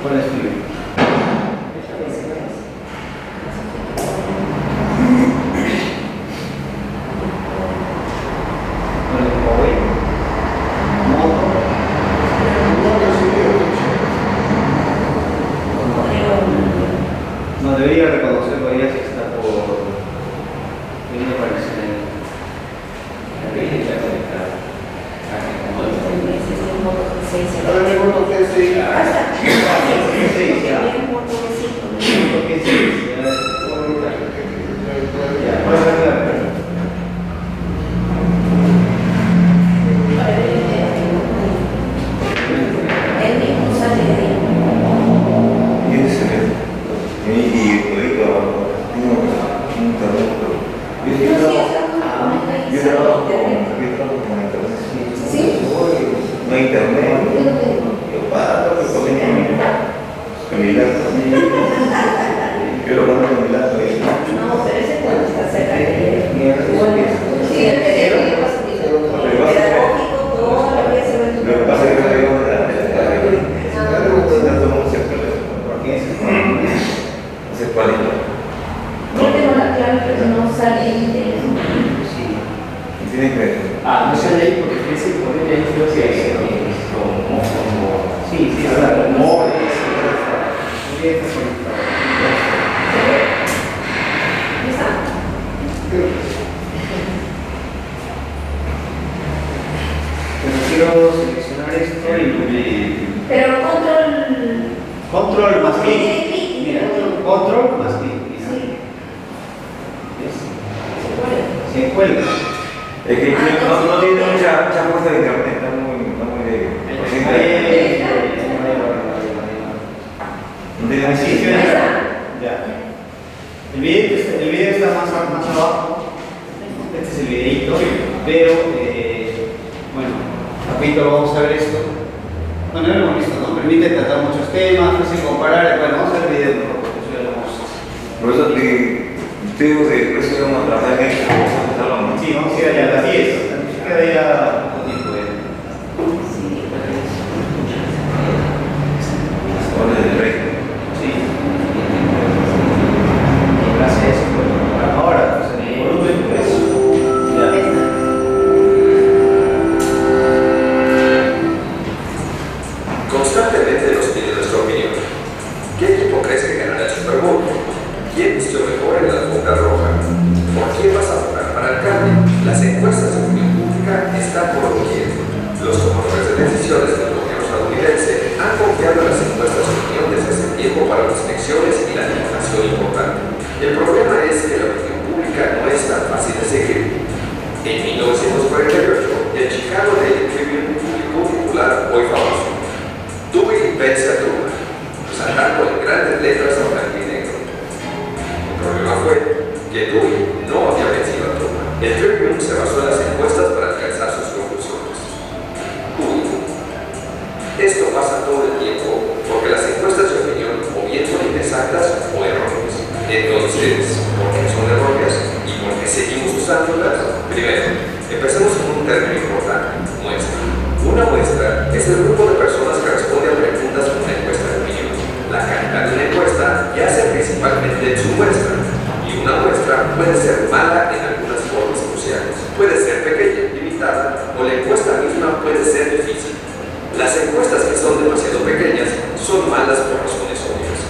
¿Cuál es tuyo? No debería reconocerlo ya si está por venir para el escenario. Ahora me acuerdo que sí. No hay internet, yo paro, pues con mi laptop, yo lo mando con mi laptop. No, pero ese cuando está cerca de sí, el pedagógico, todo lo que se ve. Lo que pasa es que no digo de la no se ¿por qué? No sé cuál es. Yo tengo la clave, pero no sale el teléfono. Sí. Tiene que No sale ahí porque piensa que ponerle ahí creo que es como sí, ahora como pero quiero seleccionar esto y pero control más clic. clic. Mira, control más clic. Sí. ¿Ves? Se cuelga. es que no tiene mucha fuerza de internet, está muy no tiene Sí, necesidad. ya. El video está más abajo. Este es el videito, pero bueno, capítulo vamos a ver esto. Bueno, ya lo hemos visto, ¿no? Permite tratar muchos temas, fácil comparar. Bueno, vamos a ver el video, ¿no? Porque eso ya lo hemos. Por eso te digo que después que vamos a trabajar en esto, vamos a empezarlo más. Sí, vamos a ir allá a las 10. Se queda ya poco tiempo. Hola del rey. Sí. Gracias a eso, pues, ahora, pues en el volumen, pues. Ya. Constantemente nos piden nuestra opinión. ¿Qué equipo crees que ganará el Super Bowl? ¿Quién vistió mejor en la alfombra roja? ¿Por quién vas a votar para alcalde? Las encuestas de opinión pública están por doquier. Los tomadores de decisiones del gobierno estadounidense han confiado en las encuestas de opinión desde hace tiempo para las elecciones y la información importante. El problema es que la opinión pública no es tan fácil de seguir. En 1948, el Chicago Daily Tribune publicó un titular hoy famoso: Dewey vence a Truman, saltando en grandes letras a blanco y negro. El problema fue que Dewey no había vencido a Truman. El Tribune se basó en las encuestas para alcanzar sus conclusiones. Esto pasa todo el tiempo porque las encuestas de opinión o bien son inexactas o erróneas. Entonces, ¿por qué son erróneas y por qué seguimos usándolas? Primero, empecemos con un término importante: muestra. Una muestra es el grupo de personas que responde a preguntas con una encuesta de opinión. La calidad de una encuesta yace principalmente en su muestra, y una muestra puede ser mala en algunas formas cruciales. Puede ser pequeña, limitada, o la encuesta misma puede ser difícil. Las encuestas que son demasiado pequeñas son malas por razones obvias.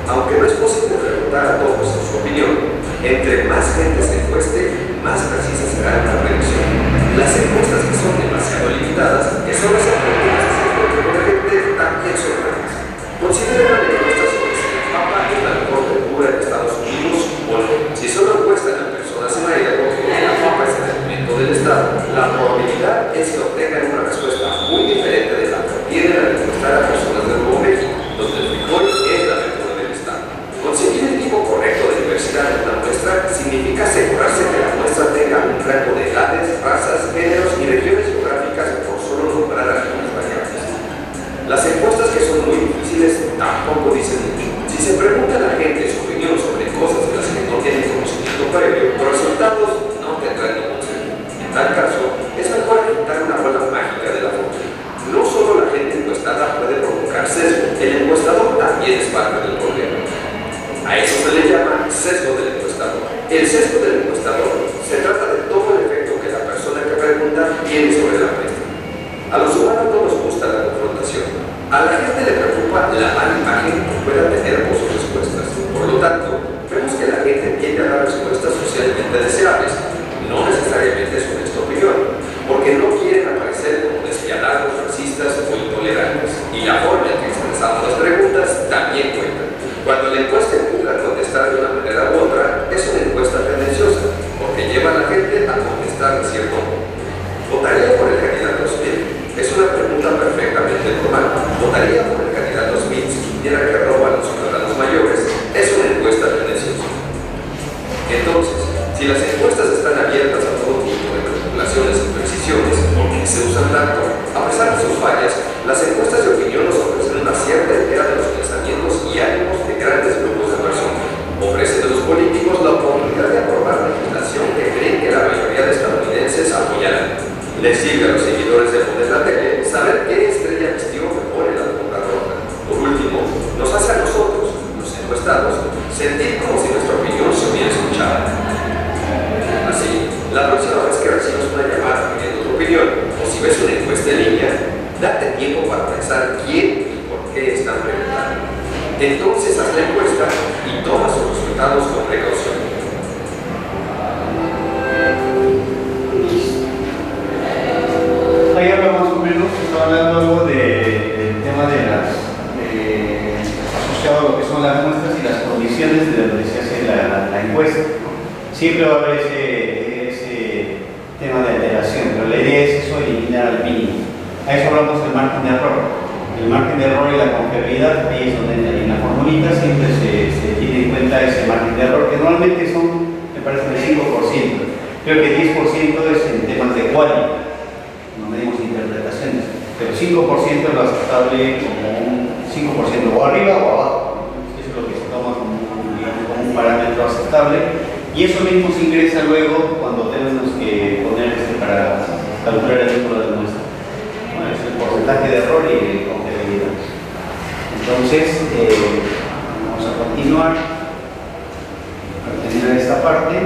Aunque no es posible preguntar a todos en su opinión, entre más gente se encueste, más precisa será la predicción. Las encuestas que son demasiado limitadas, que solo se preguntas a cierto grupo de gente, también son malas. Considera una encuesta sobre si el Papa es la mejor cultura en Estados Unidos o no. Si solo encuestan a personas en Idaho que el Papa es el alimento del Estado, la probabilidad es que obtengan una respuesta muy diferente de la que obtienen al encuestar a personas de Nuevo México, donde el frijol es la verdura del Estado. Conseguir el tipo correcto de diversidad en una muestra significa asegurarse que la muestra tenga gente le preocupa la mala imagen que pueda tener por sus respuestas. Por lo tanto, vemos que la gente tiende a dar respuestas socialmente deseables, no necesariamente sobre esta opinión, porque no quieren aparecer como despiadados, racistas o intolerantes. Y la forma en que expresamos las preguntas también cuenta. Cuando la encuesta empuja a contestar de una manera u otra, es una encuesta tendenciosa, porque lleva a la gente a contestar de cierto modo. ¿Votaría por el candidato Smith? Es una pregunta perfectamente normal. ¿Votaría por el candidato Smith si supiera que roba a los ciudadanos mayores? Es una encuesta tendenciosa. Entonces, si las encuestas están abiertas a todo tipo de manipulaciones y precisiones, porque se usan tanto, a pesar de sus fallas, las encuestas de opinión nos ofrecen una cierta idea de los pensamientos y ánimos de grandes grupos de personas. Ofrecen a los políticos la oportunidad de aprobar legislación que creen que la mayoría de estadounidenses apoyarán. Les sirve a los seguidores de Poder la Tele saber qué estrella vistió mejor en la alfombra roja. Por último, nos hace a nosotros, los encuestados, sentir como si nuestra opinión se hubiera escuchado. Así, la próxima vez que recibas una llamada pidiendo tu opinión, o si ves una encuesta en línea, date tiempo para pensar quién y por qué están preguntando. Entonces haz la encuesta y toma sus resultados con precaución. Ahí habla más o menos, estaba hablando algo del tema de las asociado a lo que son las muestras y las condiciones de donde se hace la encuesta. Siempre va a haber ese tema de alteración, pero la idea es eso, eliminar al mínimo. A eso hablamos del margen de error. El margen de error y la confiabilidad, ahí es donde en la formulita siempre se tiene en cuenta ese margen de error, que normalmente son, me parece, el 5%. Creo que 10% es en temas de quality. No medimos interpretaciones, pero 5% es lo aceptable como un 5% o arriba o abajo. Eso es lo que se toma como un parámetro aceptable, y eso mismo se ingresa luego cuando tenemos que poner para calcular el número de muestra. Bueno, es el porcentaje de error y de confiabilidad. Entonces, vamos a continuar para terminar esta parte.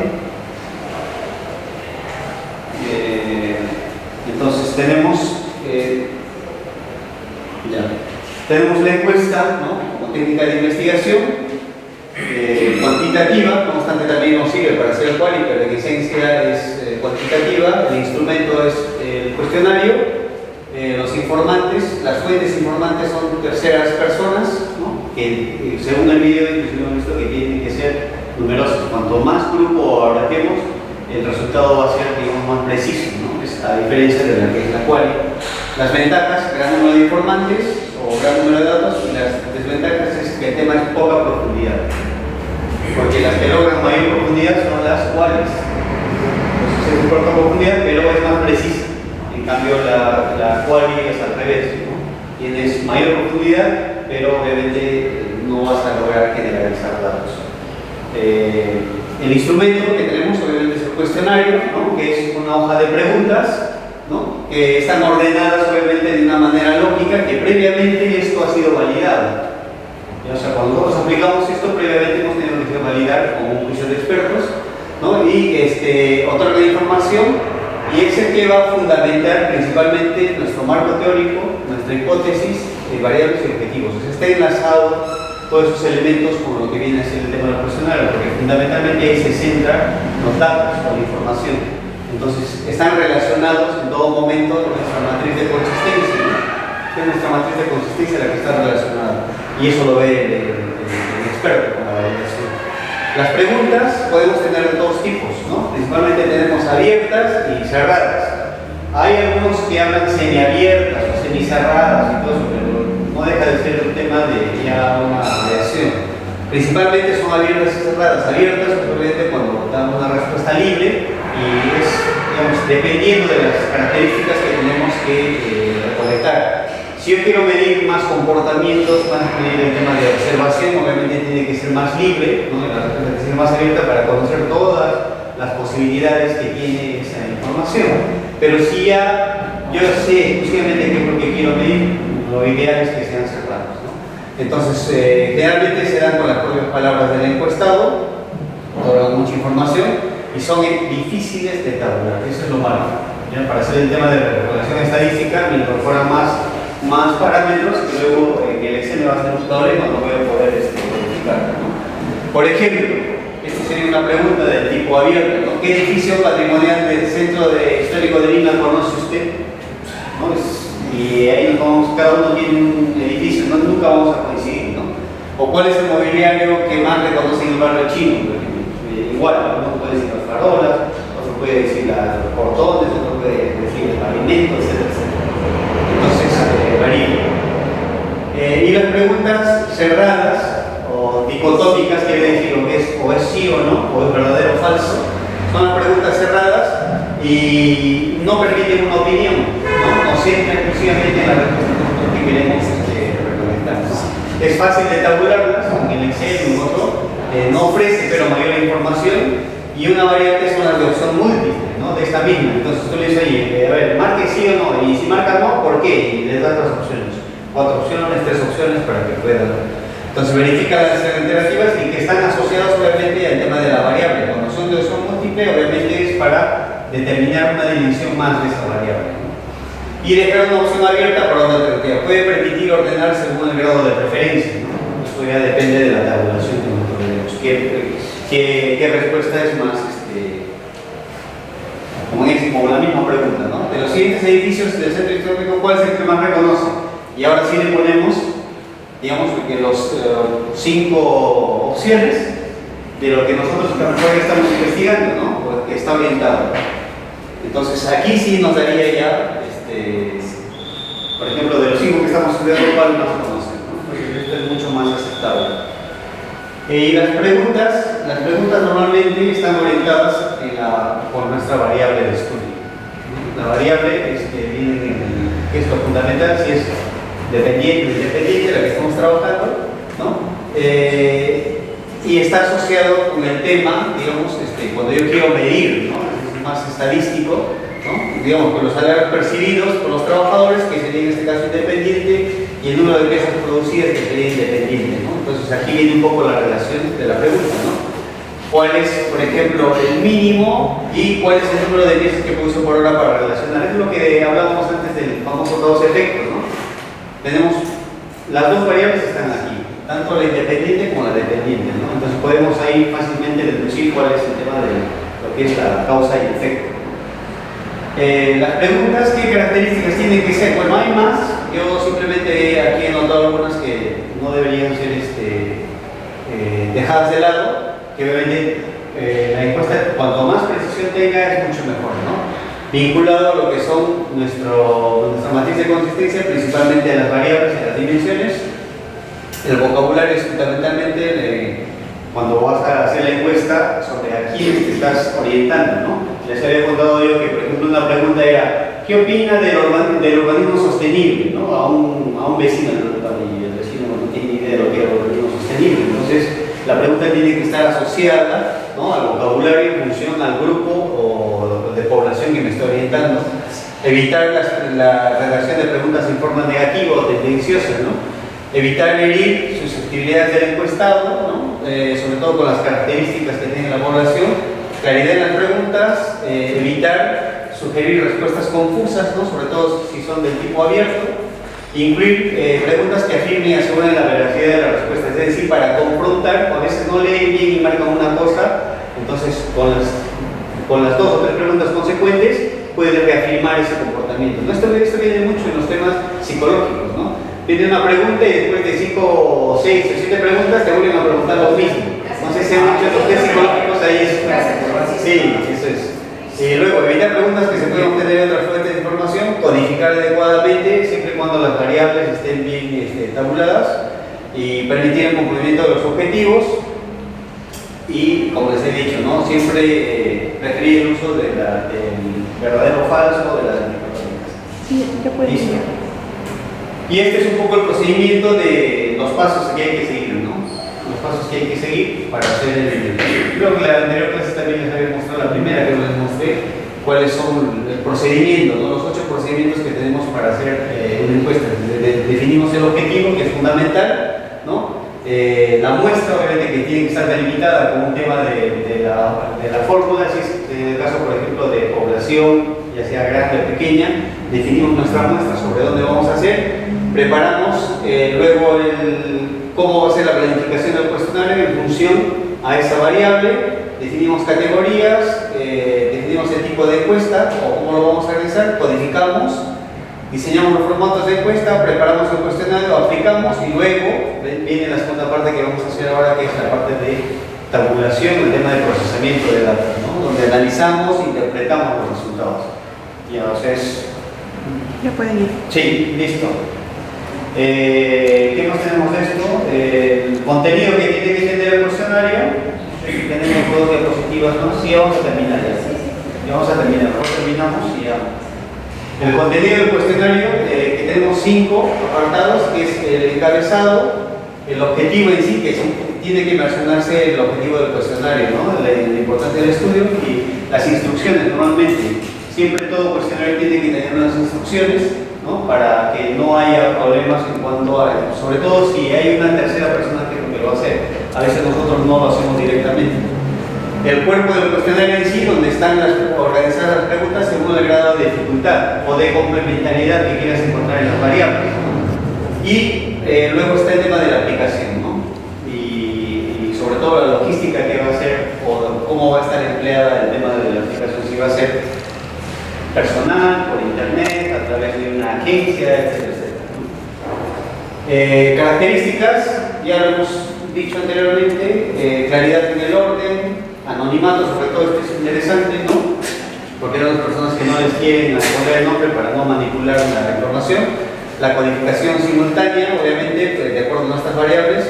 Entonces tenemos la encuesta, ¿no?, como técnica de investigación cuantitativa. No obstante, también nos sirve para hacer el quali, pero en esencia es cuantitativa. El instrumento es el cuestionario. Los informantes, las fuentes informantes son terceras personas, ¿no?, que según el video inclusive hemos visto que tienen que ser numerosos. Cuanto más grupo abarquemos, el resultado va a ser, digamos, más preciso, ¿no? A diferencia de la que es la quali. Las ventajas, gran número de informantes o gran número de datos, y las desventajas es que el tema es poca profundidad, porque las que logran mayor profundidad son las qualis. Entonces es corta profundidad, pero es más precisa. En cambio la quali es al revés, ¿no? Tienes mayor profundidad, pero obviamente no vas a lograr generalizar datos. El instrumento que tenemos obviamente es el cuestionario, ¿no?, que es una hoja de preguntas, ¿no?, que están ordenadas obviamente de una manera lógica, que previamente esto ha sido validado. O sea, cuando nosotros aplicamos esto, previamente hemos tenido que validar con un juicio de expertos, ¿no?, y otorga información, y es el que va a fundamentar principalmente nuestro marco teórico, nuestra hipótesis, variables y objetivos. O sea, está enlazado todos esos elementos con lo que viene a ser el tema del cuestionario, porque fundamentalmente ahí se centran los datos o la información. Entonces, están relacionados en todo momento con nuestra matriz de consistencia, ¿no? Es nuestra matriz de consistencia la que está relacionada, y eso lo ve el experto con la validación. Las preguntas podemos tener de todos tipos, ¿no? Principalmente tenemos abiertas y cerradas. Hay algunos que hablan semiabiertas o semicerradas y todo eso, pero no deja de ser un tema de ya una variación. Principalmente son abiertas y cerradas. Abiertas, obviamente, cuando damos una respuesta libre, y es, digamos, dependiendo de las características que tenemos que recolectar. Si yo quiero medir más comportamientos, más medir el tema de observación, obviamente tiene que ser más libre, ¿no?, la respuesta tiene que ser más abierta para conocer todas las posibilidades que tiene esa información. Pero si ya yo sé exclusivamente qué es lo que quiero medir, lo ideal es que sean cerrados, ¿no? Entonces, generalmente se dan con las propias palabras del encuestado, otorgan mucha información y son difíciles de tabular. Eso es lo malo, ¿ya? Para hacer el tema de recolección estadística, me incorpora más más parámetros que luego en el Excel me va a ser un problema, no voy a poder verificar, ¿no? Por ejemplo, esta sería una pregunta del tipo abierto, ¿no? ¿Qué edificio patrimonial del Centro Histórico de Lima conoce usted? ¿No? Y ahí nos vamos, cada uno tiene un edificio, ¿no? Nunca vamos a coincidir, ¿no? O cuál es el mobiliario que más reconoce en el barrio chino, por ejemplo. Igual, uno puede decir las farolas, otro puede decir los portones, otro puede decir el pavimento, etcétera, etcétera. Entonces, varía. Y las preguntas cerradas o dicotómicas, quiere decir lo que es o es sí o no, o es verdadero o falso, son las preguntas cerradas y no permiten una opinión, no siempre exclusivamente la respuesta que queremos recolectar. Es fácil de tabularlas, en el Excel o en otro, no ofrece pero mayor información, y una variante son las de opción múltiple, ¿no? De esta misma. Entonces tú le dices, oye, a ver, marque sí o no, y si marca no, ¿por qué? Y le das las opciones, 4 opciones, 3 opciones para que puedan. Entonces verifica las alternativas y que están asociadas obviamente al tema de la variable. Cuando son de opción múltiple, obviamente es para determinar una dimensión más de esa variable, ¿no? Y dejar una opción abierta para una alternativa. Puede permitir ordenar según el grado de preferencia, ¿no? Eso ya depende de la tabulación que nosotros tenemos. ¿Qué respuesta es más, como la misma pregunta, ¿no? De los siguientes edificios del centro histórico, ¿cuál es el que más reconoce? Y ahora sí le ponemos, digamos, que los 5 opciones de lo que nosotros estamos investigando, ¿no? Porque está orientado. Entonces aquí sí nos daría ya, por ejemplo, de los 5 que estamos estudiando, ¿cuál más conocen, ¿no? Entonces esto es mucho más aceptable. Y las preguntas normalmente están orientadas por nuestra variable de estudio. La variable viene que es lo fundamental, si es dependiente o independiente, la que estamos trabajando, ¿no? Y está asociado con el tema, digamos, cuando yo quiero medir, ¿no? Es más estadístico, ¿no? Digamos, con los salarios percibidos por los trabajadores, que sería en este caso independiente, y el número de piezas producidas, que sería independiente, ¿no? Entonces aquí viene un poco la relación de la pregunta, ¿no? ¿Cuál es, por ejemplo, el mínimo y cuál es el número de piezas que produce por hora para relacionar? Es lo que hablábamos antes del famoso causa efecto, ¿no? Tenemos, las dos variables están aquí, tanto la independiente como la dependiente, ¿no? Entonces podemos ahí fácilmente deducir cuál es el tema de lo que es la causa y efecto. Las preguntas, ¿qué características tienen que ser? Bueno, hay más. Yo simplemente aquí he notado algunas que no deberían ser dejadas de lado, que obviamente la encuesta, cuanto más precisión tenga, es mucho mejor, ¿no? Vinculado a lo que son nuestra matriz de consistencia, principalmente a las variables y a las dimensiones. El vocabulario es fundamentalmente cuando vas a hacer la encuesta sobre a quiénes te estás orientando, ¿no? Les había contado yo que, por ejemplo, una pregunta era ¿qué opina del urbanismo sostenible? ¿No? A un vecino, y el vecino no tiene idea de lo que es el urbanismo sostenible. Entonces, la pregunta tiene que estar asociada, ¿no?, al vocabulario en función al grupo o de población que me estoy orientando. Evitar la redacción de preguntas en forma negativa o tendenciosa, ¿no? Evitar herir susceptibilidades del encuestado, ¿no? Sobre todo con las características que tiene la población. Claridad en las preguntas, evitar sugerir respuestas confusas, ¿no?, sobre todo si son del tipo abierto. Incluir preguntas que afirmen y aseguren la veracidad de la respuesta, es decir, para confrontar. A veces no leen bien y marcan una cosa, entonces con las 2 o 3 preguntas consecuentes puede reafirmar ese comportamiento, ¿no? Esto viene mucho en los temas psicológicos, ¿no? Viene una pregunta y después de 5 o 6 o 7 preguntas te vuelven a preguntar lo mismo. No sé si han hecho los test psicológicos ahí. Sí, eso es. Y luego, evitar preguntas que se pueden obtener de otras fuentes de información, codificar adecuadamente, siempre y cuando las variables estén bien tabuladas, y permitir el cumplimiento de los objetivos. Y, como les he dicho, ¿no?, siempre preferir el uso del verdadero o falso de las dicotomías. Sí, ya puede ir. Y este es un poco el procedimiento de los pasos que hay que seguir, ¿no? Los pasos que hay que seguir para hacer el... Creo que la anterior clase también les había mostrado, la primera que les mostré, cuáles son el procedimiento, ¿no?, los 8 procedimientos que tenemos para hacer una encuesta. Definimos el objetivo, que es fundamental, ¿no? La muestra, obviamente, que tiene que estar delimitada con un tema de la fórmula, si es en el caso, por ejemplo, de población, ya sea grande o pequeña, definimos nuestra muestra sobre dónde vamos a hacer. Preparamos luego cómo va a ser la planificación del cuestionario en función a esa variable, definimos categorías, definimos el tipo de encuesta o cómo lo vamos a realizar, codificamos, diseñamos los formatos de encuesta, preparamos el cuestionario, aplicamos y luego viene la segunda parte que vamos a hacer ahora, que es la parte de tabulación, el tema de procesamiento de datos, ¿no? Donde analizamos e interpretamos los resultados. Ya, entonces... Ya pueden ir. Sí, listo. ¿Qué más tenemos de esto? El contenido que tiene que tener el cuestionario. Tenemos dos diapositivas, ¿no? Sí, vamos a terminar ya. Ya vamos a terminar, mejor terminamos y ya. El contenido del cuestionario, que tenemos 5 apartados, que es el encabezado, el objetivo en sí, que tiene que mencionarse el objetivo del cuestionario, ¿no? La importancia del estudio y las instrucciones. Normalmente, siempre todo cuestionario tiene que tener unas instrucciones, ¿no? Para que no haya problemas en cuanto a, sobre todo si hay una tercera persona que lo va a hacer. A veces nosotros no lo hacemos directamente. El cuerpo del cuestionario en sí, donde están organizadas las preguntas según el grado de dificultad o de complementariedad que quieras encontrar en las variables, ¿no? Y luego está el tema de la aplicación, ¿no? Y sobre todo la logística que va a ser o cómo va a estar empleada el tema de la aplicación, si va a ser personal, por internet, a través de una agencia, etcétera, ¿no? Características, ya lo hemos dicho anteriormente, claridad en el orden, anonimato, sobre todo esto es interesante, ¿no? Porque hay otras personas que no les quieren responder el nombre para no manipular la información. La codificación simultánea, obviamente, de acuerdo a nuestras variables,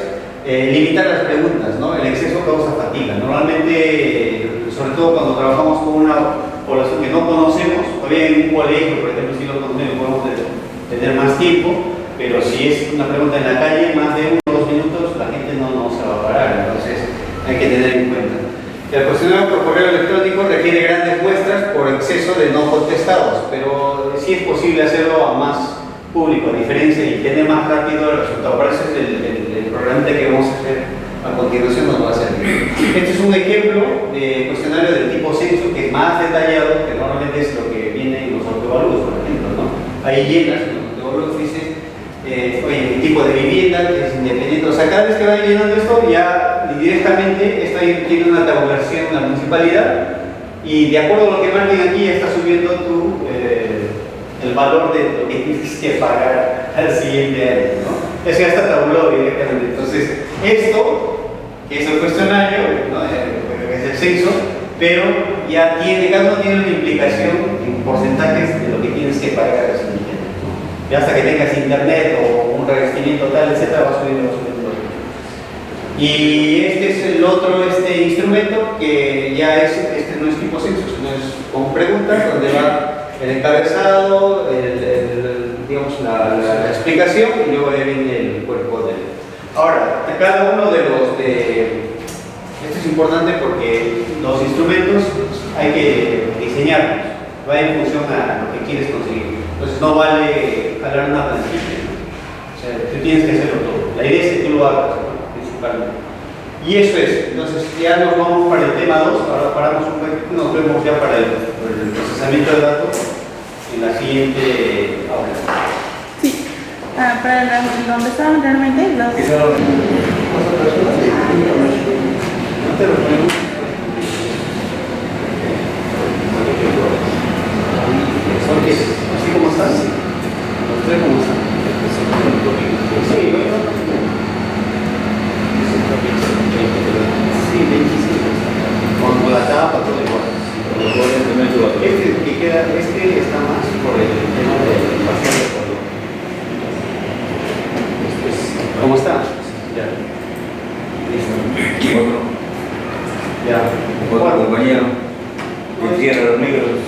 limitar las preguntas, ¿no? El exceso causa fatiga. Normalmente, sobre todo cuando trabajamos con una población que no conocemos, todavía en un colegio, por ejemplo, si lo conocemos, podemos tener más tiempo, pero si es una pregunta en la calle, más de 1 o 2 minutos, la gente no se va a parar, entonces hay que tener en cuenta. El cuestionario por correo electrónico requiere grandes muestras por exceso de no contestados, pero sí es posible hacerlo a más público, a diferencia y tener más rápido el resultado. Por eso es el programa que vamos a hacer a continuación nos va a servir. Este es un ejemplo de cuestionario del tipo censo que es más detallado, que normalmente es lo que viene en los autoevalúos, por ejemplo, ¿no? Ahí llenas en los autoevalúos, dice, oye, el tipo de vivienda que es independiente. O sea, cada vez que va llenando esto, ya directamente esto ahí tiene una tabulación en la municipalidad y de acuerdo a lo que marquen aquí, ya está subiendo el valor de lo que tienes que pagar al siguiente año, ¿no? Eso ya está tabulado directamente. Entonces, esto, que es el cuestionario, ¿no? Que es el censo, pero ya tiene, cada uno tiene una implicación en porcentajes de lo que tienes que pagar al siguiente año, ¿no? Ya hasta que tengas internet o un revestimiento tal, etcétera, va subiendo. Y este es el otro instrumento que ya es, no es tipo censo, sino es con preguntas donde va el encabezado, digamos la explicación y luego ahí viene el cuerpo del... Ahora, cada uno de esto es importante porque los instrumentos hay que diseñarlos, va en función a lo que quieres conseguir. Entonces no vale jalar una plantilla, ¿no? O sea, tú tienes que hacerlo todo. La idea es que tú lo hagas, ¿no? Principalmente. Y eso es, entonces ya nos vamos para el tema 2, ahora paramos un poquito, nos vemos ya para el procesamiento de datos en la siguiente aula. Sí, para donde estaban realmente los... No te lo ponemos. ¿Son qué? ¿Así como estás? ¿Los tres cómo están? Sí, bueno. Sí, 25. Con la tapa, todo igual. Este que queda, está más por el tema del parcial de color. ¿Cómo está? Ya. Listo. Otro. Ya. Otro compañero que cierra los micros.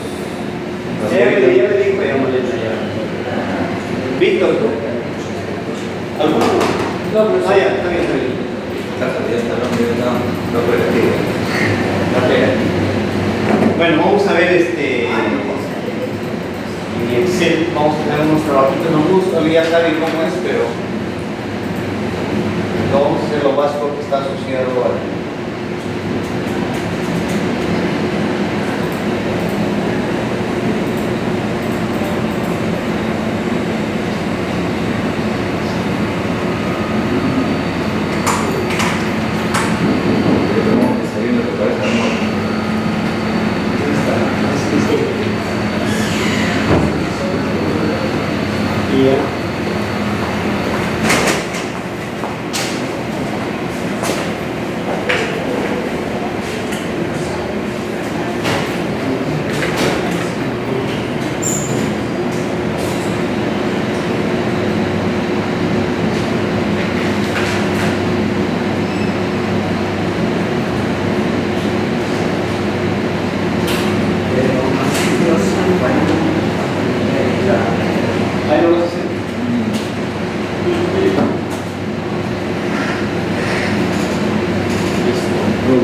Ya le dijo, ya molesta ya. Víctor, ¿tú? ¿Alguno? No, pero ya, está bien. Bueno, vamos a ver en Excel, vamos a tener unos trabajitos, no ya saben cómo es, pero vamos a hacer lo básico que está asociado a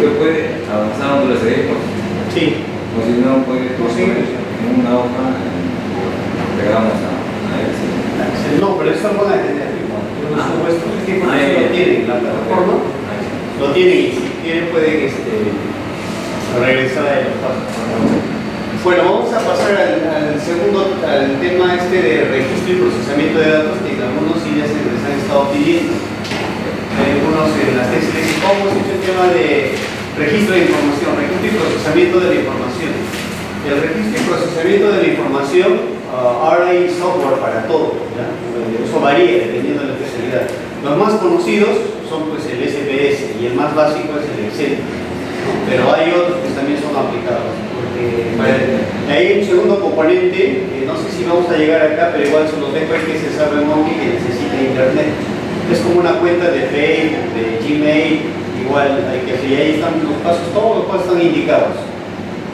usted puede avanzar donde lo seguimos. Sí. O si no, puede Sí. en una hoja, pegamos a Excel. No, pero eso lo van a tener. Por supuesto, es que por eso lo tienen, la plataforma lo tienen y si quieren pueden regresar a los pasos. Bueno, vamos a pasar al tema de registro y procesamiento de datos que algunos sí ya se les han estado pidiendo. Algunos en las tesis dicen cómo se hecho el tema de registro de información, registro y procesamiento de la información. El registro y procesamiento de la información, ahora hay software para todo, ¿ya? Eso varía dependiendo de la especialidad. Los más conocidos son pues el SPS y el más básico es el Excel, ¿no? Pero hay otros que también son aplicados. Hay un segundo componente, que no sé si vamos a llegar acá, pero igual se los dejo ahí, que es el SurveyMonkey, que necesita internet. Es como una cuenta de Facebook, de Gmail, igual hay que hacer, y ahí están los pasos, todos los pasos están indicados.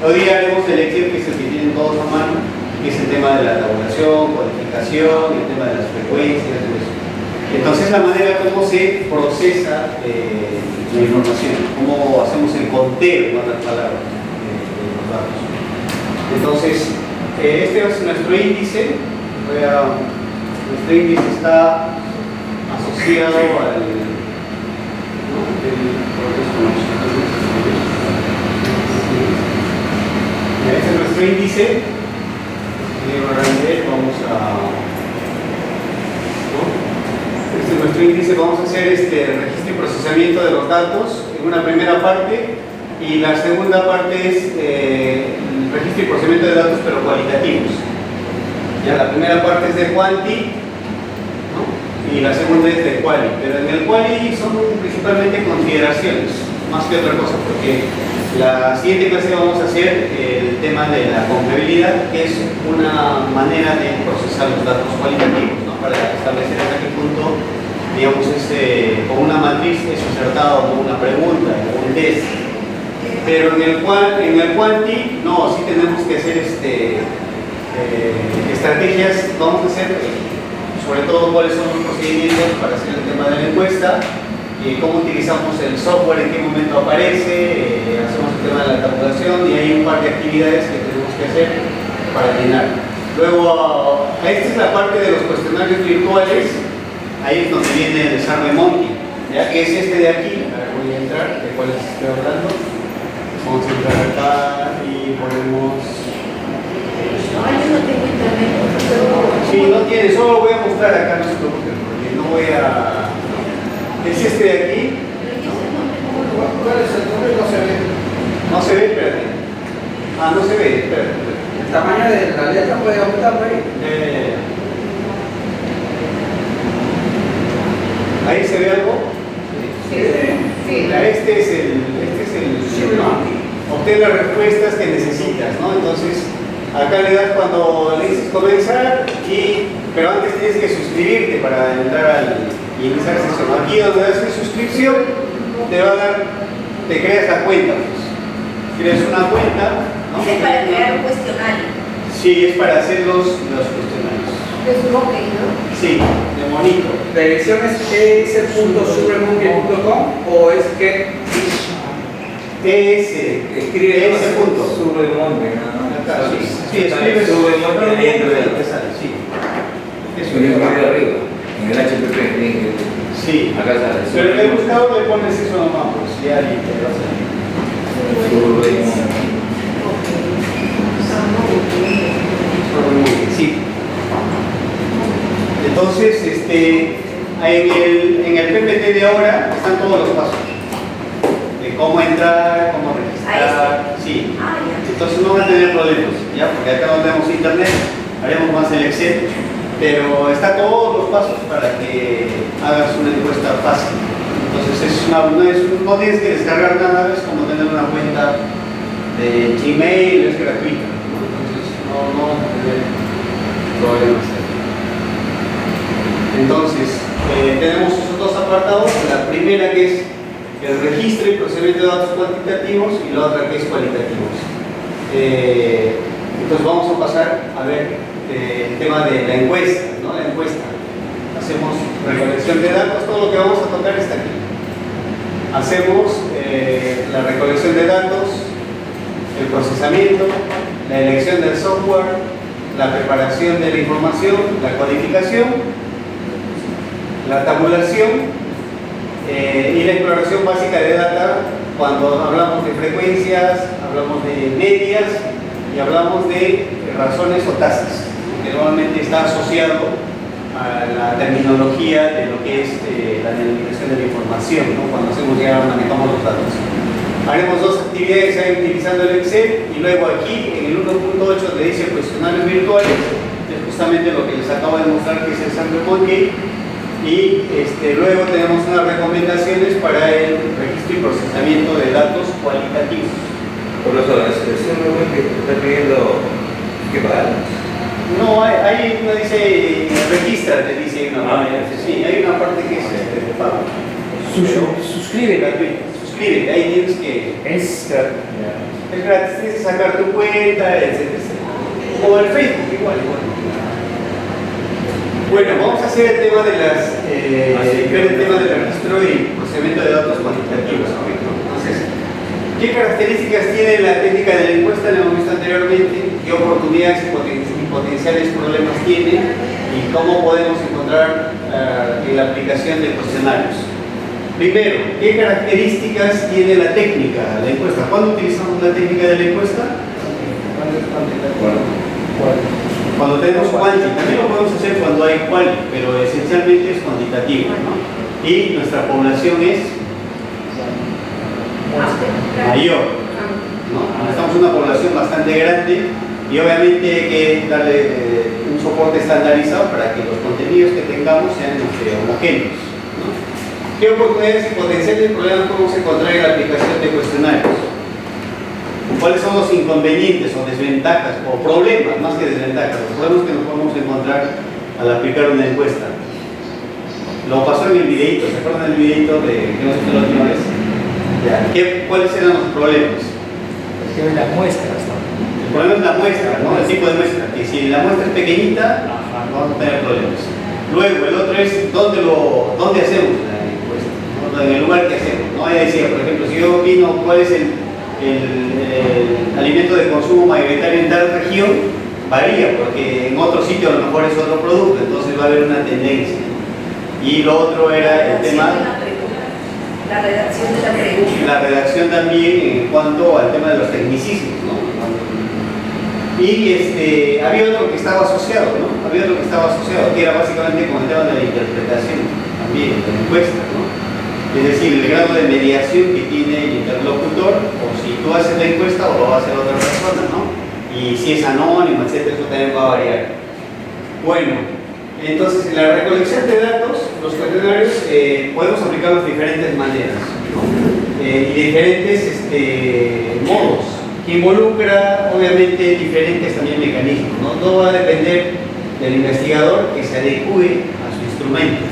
Hoy día haremos el Excel, que es el que tienen todos a mano, que es el tema de la tabulación, codificación, el tema de las frecuencias, todo eso. Entonces la manera como se procesa la información, cómo hacemos el conteo, en otras palabras, de los datos. Entonces, este es nuestro índice. Nuestro índice está asociado al este es nuestro índice. Este es nuestro índice. Vamos a hacer registro y procesamiento de los datos en una primera parte, y la segunda parte es el registro y procesamiento de datos pero cualitativos. Ya la primera parte es de quanti, ¿no? Y la segunda es de quali, pero en el quali son principalmente consideraciones más que otra cosa, porque la siguiente clase vamos a hacer el tema de la confiabilidad, que es una manera de procesar los datos cualitativos, ¿no? Para establecer hasta qué punto, digamos, con una matriz es acertado, con una pregunta, con un test. Pero en el quanti, no, sí tenemos que hacer estrategias, vamos a hacer sobre todo cuáles son los procedimientos para hacer el tema de la encuesta, cómo utilizamos el software, en qué momento aparece, hacemos el tema de la tabulación, y hay un par de actividades que tenemos que hacer para llenar. Luego, esta es la parte de los cuestionarios virtuales, ahí es donde viene el SurveyMonkey, ya que es este de aquí. Ahora voy a entrar, de cuál les estoy hablando. Vamos a entrar acá y ponemos... No, yo no tengo internet. Sí, no tiene, solo voy a mostrar acá, no se preocupen, porque no voy a... Es este de aquí. ¿Cuál es el nombre? No se ve. No se ve, espérate. Ah, no se ve, espérate. El tamaño de la letra puede aumentar por ahí. Ahí se ve algo. Sí. Este es el obtén las respuestas que necesitas, ¿no? Entonces, acá le das cuando le dices comenzar, pero antes tienes que suscribirte para entrar y iniciar sesión. Aquí donde das suscripción, te creas la cuenta, pues. Creas una cuenta, ¿no? Es para crear un cuestionario. Sí, es para hacer los cuestionarios. Es un ok, ¿no? Sí, de monito. ¿La dirección es ese.surveymonkey.com o es que escribe ese punto. SurveyMonkey, ¿no? Sí, escribe SurveyMonkey, ahí entra te sale, sí. Eso es muy arriba, en el HTTP. Sí, Acá sale. pero en el buscador le pones eso nomás, pues ya y te va a salir. SurveyMonkey. Sí. Entonces, en el PPT de ahora están todos los pasos. De cómo entrar, cómo registrar. Sí. Ah, ya. Entonces no van a tener problemas, ¿ya? Porque acá no tenemos internet, haremos más el Excel, pero está todos los pasos para que hagas una encuesta fácil. Entonces no tienes que descargar nada, es como tener una cuenta de Gmail, es gratuita, ¿no? Entonces no vas a tener problemas. Entonces, tenemos esos dos apartados, la primera que es el registro y procesamiento de datos cuantitativos y la otra que es cualitativos. Entonces vamos a pasar a ver el tema de la encuesta, ¿no? La encuesta. Hacemos recolección de datos, todo lo que vamos a tocar está aquí. Hacemos la recolección de datos, el procesamiento, la elección del software, la preparación de la información, la codificación, la tabulación y la exploración básica de data cuando hablamos de frecuencias, hablamos de medias y hablamos de razones o tasas, que normalmente está asociado a la terminología de lo que es la denominación de la información, ¿no? Cuando manejamos los datos. Haremos dos actividades ahí utilizando el Excel y luego aquí en el 1.8 te dice cuestionarios virtuales, es justamente lo que les acabo de mostrar que es el Sample Monkey, y luego tenemos unas recomendaciones para el registro y procesamiento de datos cualitativos. Por eso, ese número que está pidiendo, ¿qué pagar? No, ahí uno dice registra, te dice una parte. Sí, hay una parte que es de pago. Suscríbete. Gratuito. Suscríbete, ahí tienes que. Es Es gratis, tienes que sacar tu cuenta, etc. O el Facebook, igual. Bueno, vamos a hacer el tema de el tema del registro y procesamiento de datos cuantitativos. Entonces, ¿qué características tiene la técnica de la encuesta? La hemos visto anteriormente. ¿Qué oportunidades y potenciales problemas tiene? Y cómo podemos encontrar en la aplicación de cuestionarios. Primero, ¿qué características tiene la técnica de la encuesta? ¿Cuándo utilizamos la técnica de la encuesta? Cuando tenemos quanti, también lo podemos hacer cuando hay quali, pero esencialmente es cuantitativo, ¿no? Y nuestra población es mayor, ¿no? Estamos en una población bastante grande y obviamente hay que darle un soporte estandarizado para que los contenidos que tengamos sean homogéneos, ¿no? ¿Qué oportunidades y potenciales problemas podemos encontrar en la aplicación de cuestionarios? ¿Cuáles son los inconvenientes o desventajas o problemas, más que desventajas, los problemas que nos podemos encontrar al aplicar una encuesta? Lo pasó en el videito, ¿se acuerdan del videito que hemos hecho la última vez? ¿Cuáles eran los problemas? Tiene las muestras, ¿no? El problema es la muestra, ¿no? El tipo de muestra, que si la muestra es pequeñita, vamos a tener problemas. Luego, el otro es dónde hacemos la encuesta, ¿no? En el lugar que hacemos, ¿no? Ahí decía, por ejemplo, si yo opino cuál es el alimento de consumo mayoritario en tal región, varía, porque en otro sitio a lo mejor es otro producto, entonces va a haber una tendencia. Y lo otro era el tema... La redacción de la pregunta. La redacción también en cuanto al tema de los tecnicismos, ¿no? Y había otro que estaba asociado, ¿no? Había otro que estaba asociado, que era básicamente con el tema de la interpretación, también, de la encuesta, ¿no? Es decir, el grado de mediación que tiene el interlocutor, o si tú haces la encuesta o lo va a hacer otra persona, ¿no? Y si es anónimo, etcétera, eso también va a variar. Bueno, entonces en la recolección de datos, los cuestionarios podemos aplicarlos de diferentes maneras, ¿no? Y diferentes modos, que involucra obviamente diferentes también mecanismos, ¿no? Todo va a depender del investigador que se adecue a su instrumento.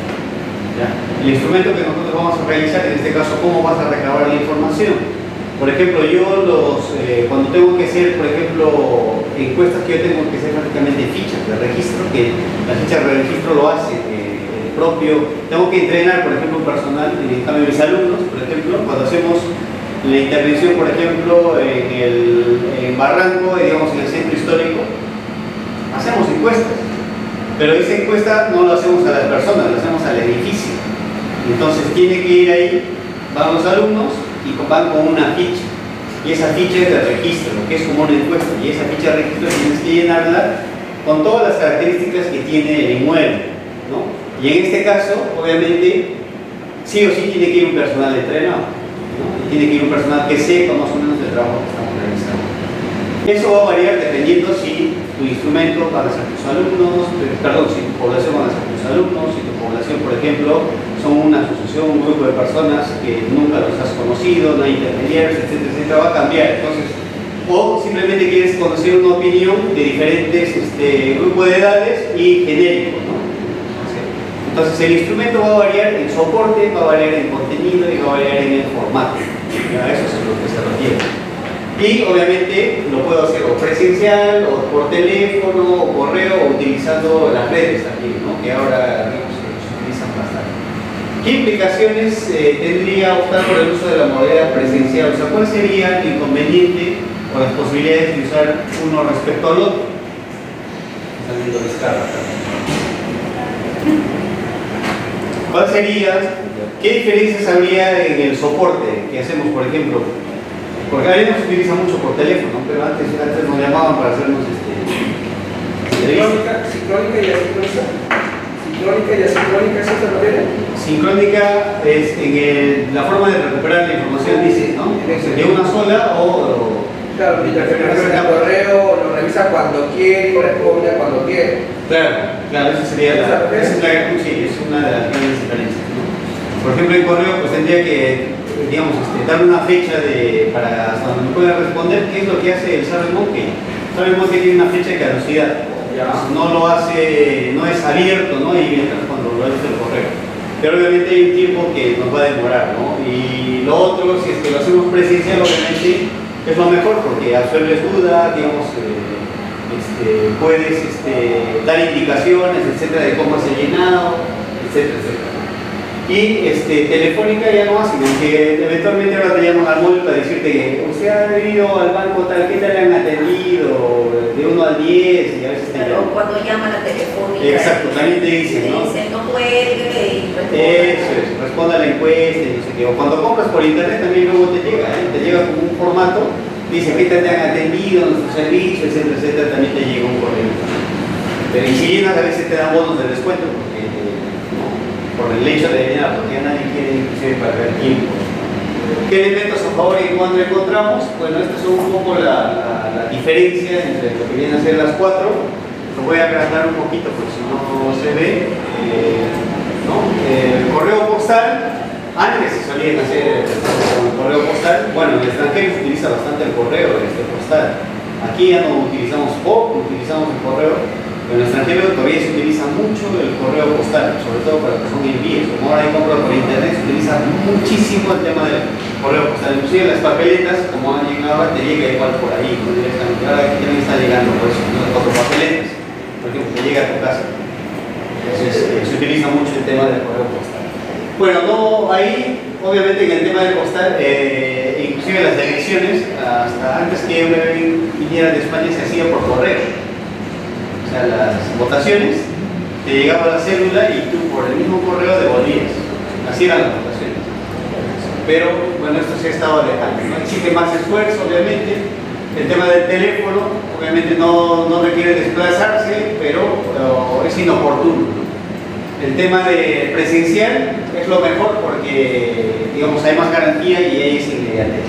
¿Ya? El instrumento que nosotros vamos a realizar, en este caso, ¿cómo vas a recabar la información? Por ejemplo, yo cuando tengo que hacer, por ejemplo, encuestas que yo tengo que hacer prácticamente fichas de registro, que la ficha de registro lo hace el propio, tengo que entrenar, por ejemplo, un personal, en cambio mis alumnos, por ejemplo, cuando hacemos la intervención, por ejemplo, en Barranco, digamos en el centro histórico, hacemos encuestas. Pero esa encuesta no la hacemos a las personas, la hacemos al edificio. Entonces tiene que ir ahí, van los alumnos y van con una ficha. Y esa ficha es de registro, que es como una encuesta. Y esa ficha de registro tienes que llenarla con todas las características que tiene el inmueble, ¿no? Y en este caso, obviamente, sí o sí tiene que ir un personal entrenado, ¿no? Y tiene que ir un personal que sepa más o menos el trabajo que estamos realizando. Eso va a variar dependiendo si tu instrumento van a ser tus alumnos, si tu población van a ser tus alumnos, si tu población, por ejemplo, son una asociación, un grupo de personas que nunca los has conocido, no hay intermediarios, etcétera, etcétera, va a cambiar. Entonces, o simplemente quieres conocer una opinión de diferentes grupos de edades y genérico, ¿no? Entonces, el instrumento va a variar en soporte, va a variar en contenido y va a variar en el formato. A eso es lo que se refiere. Y obviamente lo puedo hacer o presencial, o por teléfono, o correo, o utilizando las redes también, ¿no? Que ahora se utilizan bastante. ¿Qué implicaciones tendría optar por el uso de la modalidad presencial? O sea, ¿cuál sería el inconveniente o las posibilidades de usar uno respecto al otro? Están viendo descarga. ¿Cuál sería? ¿Qué diferencias habría en el soporte que hacemos, por ejemplo? Porque ahora nos utiliza mucho por teléfono, pero antes nos llamaban para hacernos Sincrónica y asincrónica. Sincrónica y asincrónica, ¿eso se refiere? Sincrónica es en la forma de recuperar la información, dice, ¿no? De una sola o Claro, mientras que el correo lo revisa cuando quiere y responde cuando quiere. Claro, esa sería sí, es una de las grandes diferencias, ¿no? Por ejemplo, en correo pues tendría que, digamos, darle una fecha para hasta donde me pueda responder. ¿Qué es lo que hace el SurveyMonkey? SurveyMonkey tiene una fecha de caducidad. No lo hace, no es abierto, ¿no? Y mientras cuando lo hace el correo. Pero obviamente hay un tiempo que nos va a demorar, ¿no? Y lo otro, si es que lo hacemos presencial, obviamente es lo mejor porque absuelves duda, digamos, puedes dar indicaciones, etcétera, de cómo se ha llenado, etcétera, etcétera. Y Telefónica ya no hace, que eventualmente ahora te llaman al móvil para decirte que usted ha venido al banco tal, ¿qué tal le han atendido? De 1 al 10 y a veces te Pero llaman. cuando llaman a Telefónica. Exacto, también te dicen, ¿no? Dicen, no cuelgue y Eso es, responda a la encuesta y no sé qué. O cuando compras por internet también luego te llega como un formato, dice qué te han atendido, nuestro servicio, etcétera, etcétera, también te llega un correo. Pero y si llenas a veces te dan bonos de descuento porque por el hecho de llenar, porque ya nadie quiere inclusive perder tiempo. ¿Qué elementos a favor y en contra encontramos? Bueno, estas son un poco la diferencia entre lo que vienen a ser las cuatro. Lo voy a agrandar un poquito porque si no se ve. El correo postal, antes se solían hacer con el correo postal. Bueno, en el extranjero se utiliza bastante el correo postal. Aquí ya no utilizamos poco, utilizamos el correo. En el extranjero todavía se utiliza mucho el correo postal, sobre todo para lo que son envíos. Como ahora hay compras por internet, se utiliza muchísimo el tema del correo postal. Inclusive las papeletas, como han llegado, te llega igual por ahí, ¿no? Directamente. Ahora aquí también está llegando por eso, las cuatro papeletas, por ejemplo, te llega a tu casa. Entonces se utiliza mucho el tema del correo postal. Bueno, no, ahí, obviamente en el tema del postal, inclusive las elecciones, hasta antes que yo viniera de España, se hacía por correo. O sea, las votaciones, te llegaba la cédula y tú por el mismo correo devolvías. Así eran las votaciones. Pero bueno, esto se ha estado alejando, ¿no? Exige más esfuerzo, obviamente. El tema del teléfono, obviamente no requiere desplazarse, pero es inoportuno, ¿no? El tema de presencial es lo mejor porque, digamos, hay más garantía y ahí es inmediatez.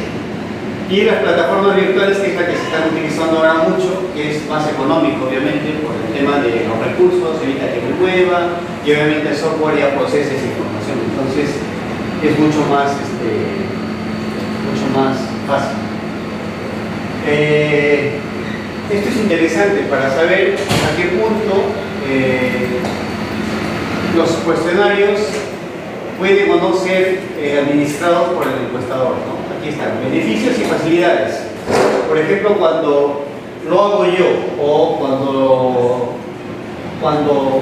Y las plataformas virtuales, que es la que se están utilizando ahora mucho, que es más económico, obviamente, por el tema de los recursos, evita que me mueva, y obviamente el software ya procesa esa información. Entonces, es mucho más fácil. Esto es interesante para saber a qué punto los cuestionarios pueden o no ser administrados por el encuestador, ¿no? Aquí están, beneficios y facilidades. Por ejemplo, cuando lo hago yo o cuando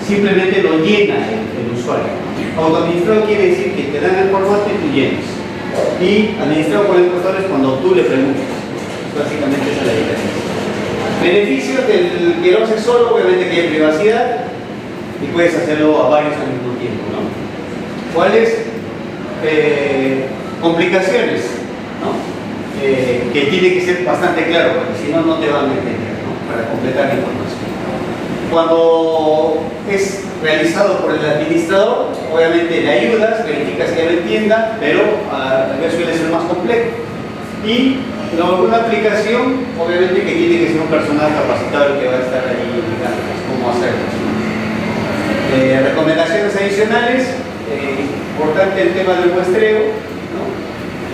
simplemente lo llena el usuario. Autoadministrado quiere decir que te dan el formato y tú llenas. Y administrado por el encuestador es cuando tú le preguntas. Básicamente esa es la diferencia. Beneficios del que lo haces solo, obviamente que hay privacidad y puedes hacerlo a varios al mismo tiempo, ¿no? ¿Cuáles? Complicaciones, ¿no? Que tiene que ser bastante claro, porque si no, no te van a entender, ¿no? Para completar la información. Cuando es realizado por el administrador, obviamente le ayudas, verificas que lo entienda, pero a veces suele ser más complejo. Y alguna aplicación, obviamente que tiene que ser un personal capacitado el que va a estar ahí indicando cómo hacerlo. Recomendaciones adicionales, importante el tema del muestreo, ¿no?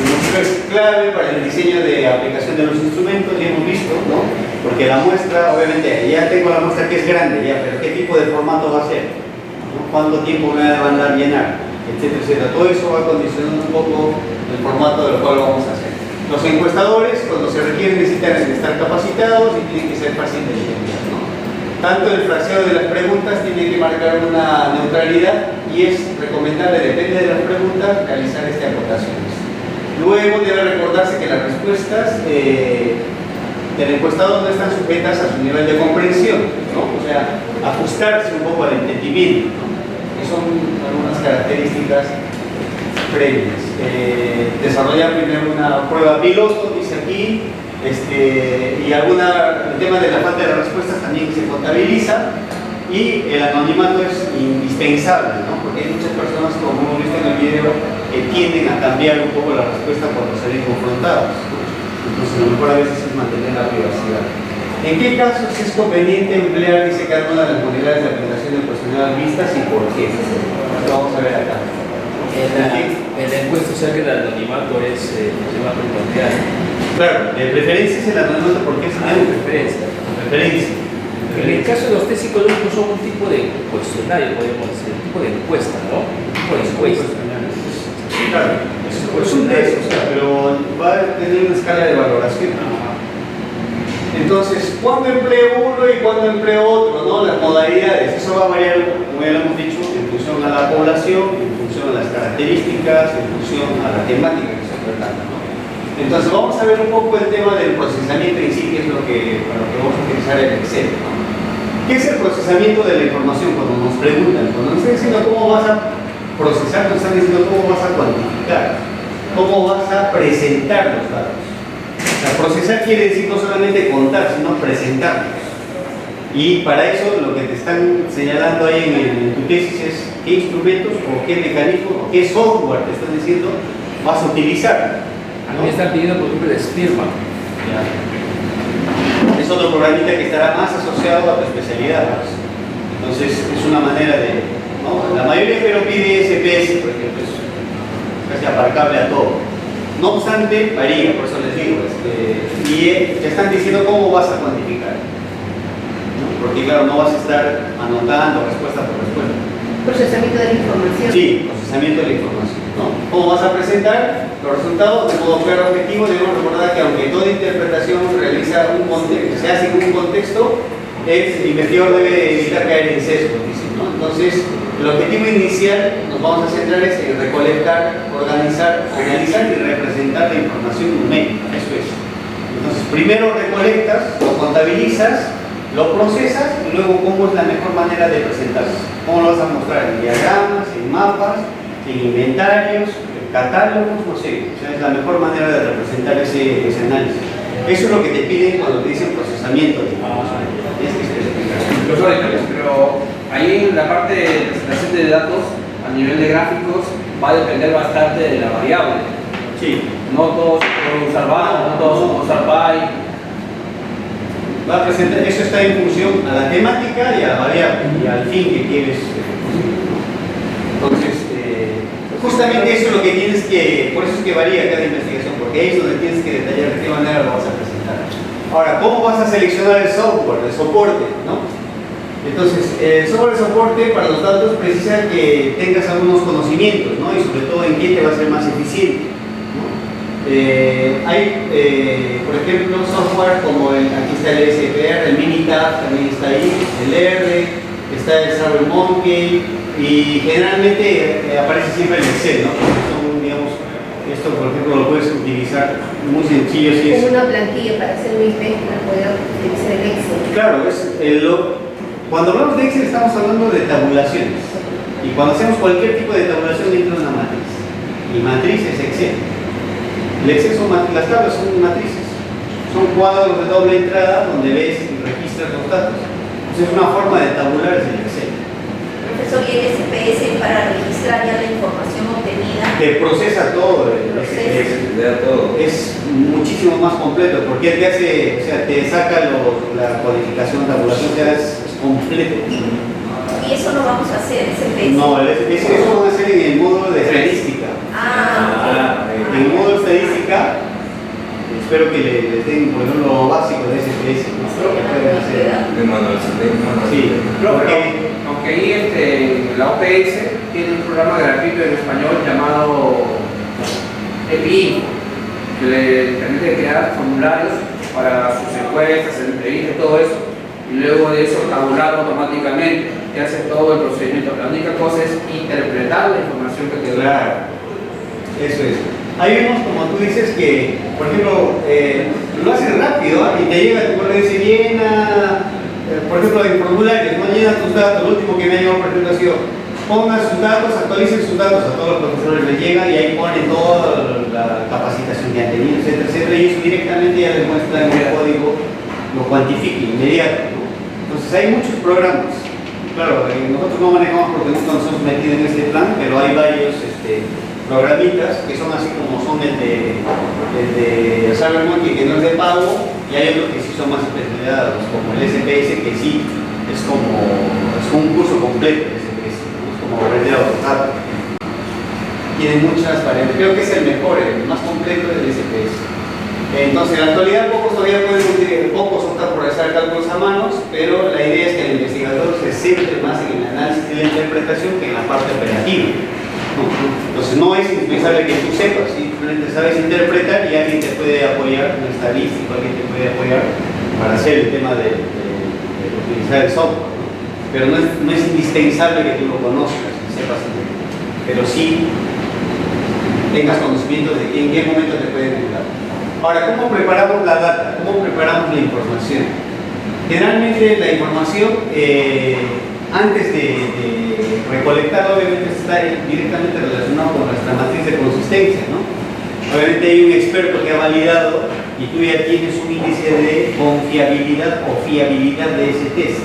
El muestreo es clave para el diseño de aplicación de los instrumentos, ya hemos visto, ¿no? Porque la muestra, obviamente, ya tengo la muestra que es grande, ya, pero ¿qué tipo de formato va a ser? ¿No? ¿Cuánto tiempo me va a demandar llenar? Etcétera, etcétera. Todo eso va condicionando un poco el formato del cual vamos a hacer. Los encuestadores, cuando se requieren, necesitan estar capacitados y tienen que ser fáciles de entender, ¿no? Tanto el fraseo de las preguntas tiene que marcar una neutralidad y y es recomendable, depende de las preguntas, realizar acotaciones. Luego debe recordarse que las respuestas del encuestado no están sujetas a su nivel de comprensión, ¿no? O sea, ajustarse un poco al entendimiento, ¿no? Que son algunas características previas. Desarrollar primero una prueba piloto, dice aquí, y el tema de la falta de respuestas también se contabiliza, y el anonimato es indispensable, ¿no? Porque hay muchas personas, como hemos visto en el video, que tienden a cambiar un poco la respuesta cuando se ven confrontados, ¿no? Entonces lo mejor a veces es mantener la privacidad. ¿En qué casos es conveniente emplear, dice, cada una de las modalidades de aplicación del cuestionario vistas y por qué? Lo vamos a ver acá. En la encuesta, o sea que el anonimato es tema primordial. Claro, de preferencia es el anonimato porque es neutro. Preferencia. Preferencia. En el caso de los test psicológicos son un tipo de cuestionario, podemos decir, un tipo de encuesta, ¿no? Un tipo de encuesta. Sí, claro. Es un test, o sea, pero va a tener una escala de valoración. Entonces, ¿cuándo empleo uno y cuándo empleo otro? ¿No? Las modalidades, eso va a variar, como ya lo hemos dicho, en función a la población, en función a las características, en función a la temática que se trata, ¿no? Entonces, vamos a ver un poco el tema del procesamiento en sí, que es para lo que vamos a utilizar el Excel, ¿no? ¿Qué es el procesamiento de la información? Cuando nos preguntan, cuando nos están diciendo cómo vas a procesar, nos están diciendo cómo vas a cuantificar, cómo vas a presentar los datos. O sea, procesar quiere decir no solamente contar, sino presentarlos. Y para eso lo que te están señalando ahí en tu tesis es qué instrumentos o qué mecanismos o qué software te están diciendo vas a utilizar. A mí me están pidiendo, por ejemplo, el Spearman. Es otro programita que estará más asociado a tu especialidad. Entonces es una manera de, ¿no? La mayoría pero pide SPS, por ejemplo, es casi aparcable a todo. No obstante, varía, por eso les digo, y te están diciendo cómo vas a cuantificar, ¿no? Porque claro, no vas a estar anotando respuesta por respuesta. Procesamiento de la información. Sí, procesamiento de la información, ¿no? ¿Cómo vas a presentar los resultados de modo claro objetivo? Debemos recordar que aunque toda interpretación realiza un contexto, se hace en un contexto, el investigador debe evitar caer en sesgos, dicen, ¿no? Entonces, el objetivo inicial nos vamos a centrar es en recolectar, organizar, analizar y representar la información numérica, eso es. Entonces, primero recolectas, lo contabilizas, lo procesas y luego cómo es la mejor manera de presentarlo. ¿Cómo lo vas a mostrar? En diagramas, en mapas, en inventarios, en catálogos, no sé. O sea, es la mejor manera de representar ese análisis. Eso es lo que te piden cuando te dicen procesamiento de información. Tienes que especificar. Pero ahí en la parte de presentación de datos, a nivel de gráficos, va a depender bastante de la variable. Sí. No todos pueden usar bar, no todos pueden usar by. Va a presentar, eso está en función a la temática y a la variable y al fin que quieres conseguir, ¿no? Entonces, justamente eso es lo que tienes que, por eso es que varía cada investigación, porque ahí es donde tienes que detallar de qué manera lo vas a presentar. Ahora, ¿cómo vas a seleccionar el software, el soporte, ¿no? Entonces, el software de soporte para los datos precisa que tengas algunos conocimientos, ¿no? Y sobre todo en qué te va a ser más eficiente, ¿no? Hay, por ejemplo, software como aquí está el SPR, el Minitab también está ahí, el R, está el SurveyMonkey y generalmente aparece siempre el Excel, ¿no? Porque son, digamos, esto por ejemplo lo puedes utilizar muy sencillo si es... Como una plantilla para hacer un IP, para poder utilizar el Excel. Claro, cuando hablamos de Excel estamos hablando de tabulaciones y cuando hacemos cualquier tipo de tabulación entra una matriz y matriz es Excel. El Excel las tablas son matrices, son cuadros de doble entrada donde ves y registras los datos. Entonces es una forma de tabular es el Excel. Profesor, y el SPS para registrar ya la información obtenida. Te procesa todo el Procesa. SPS. Es muchísimo más completo porque te hace, o sea, te saca la codificación, tabulación, o sea, es completo. Y eso no vamos a hacer, SPS. No, eso lo van a hacer en el módulo de estadística. En el módulo de estadística, espero que les den por ejemplo lo básico de SPS, ¿no? Espero que puedan hacer. De manual, Sí, porque Aunque ahí la OPS tiene un programa gratuito en español llamado EPI, que le permite crear formularios para sus encuestas, entrevistas, todo eso, y luego de eso tabular automáticamente. te hace todo el procedimiento. La única cosa es interpretar la información que te da. Claro, eso es. Hay unos, como tú dices, que, por ejemplo, lo hacen rápido, ¿eh? Y te llega tu correo y dice, llena, por ejemplo, en formularios, no llena tus datos. Lo último que me ha llegado, por ejemplo, ha sido, pongan sus datos, actualicen sus datos, a todos los profesores les llega y ahí ponen toda la capacitación que han tenido, etcétera, etcétera, y eso directamente ya les muestra en el código, lo cuantifica inmediato, ¿no? Entonces hay muchos programas. Claro, nosotros no manejamos porque nunca nos hemos metido en este plan, pero hay varios programitas que son así como son el de SurveyMonkey, que no es de pago, y hay otros que sí son más especializados, como el SPS, que sí es como un curso completo, el SPS, ¿no? Es como aprender AutoCAD. Tiene muchas variantes, creo que es el mejor, el más completo del SPS. Entonces, en la actualidad pocos todavía pocos optan por hacer cálculos a manos, pero la idea es que el investigador se centre más en el análisis y la interpretación que en la parte operativa, ¿no? Entonces no es indispensable que tú sepas, simplemente sabes interpretar y alguien te puede apoyar, un estadístico, alguien te puede apoyar para hacer el tema de utilizar el software, ¿no? Pero no es indispensable que tú lo conozcas y sepas, pero sí tengas conocimiento de en qué momento te pueden ayudar. Ahora, ¿cómo preparamos la data? ¿Cómo preparamos la información? Generalmente la información, antes de recolectarla, obviamente está directamente relacionado con nuestra matriz de consistencia, ¿no? Obviamente hay un experto que ha validado y tú ya tienes un índice de confiabilidad o fiabilidad de ese test.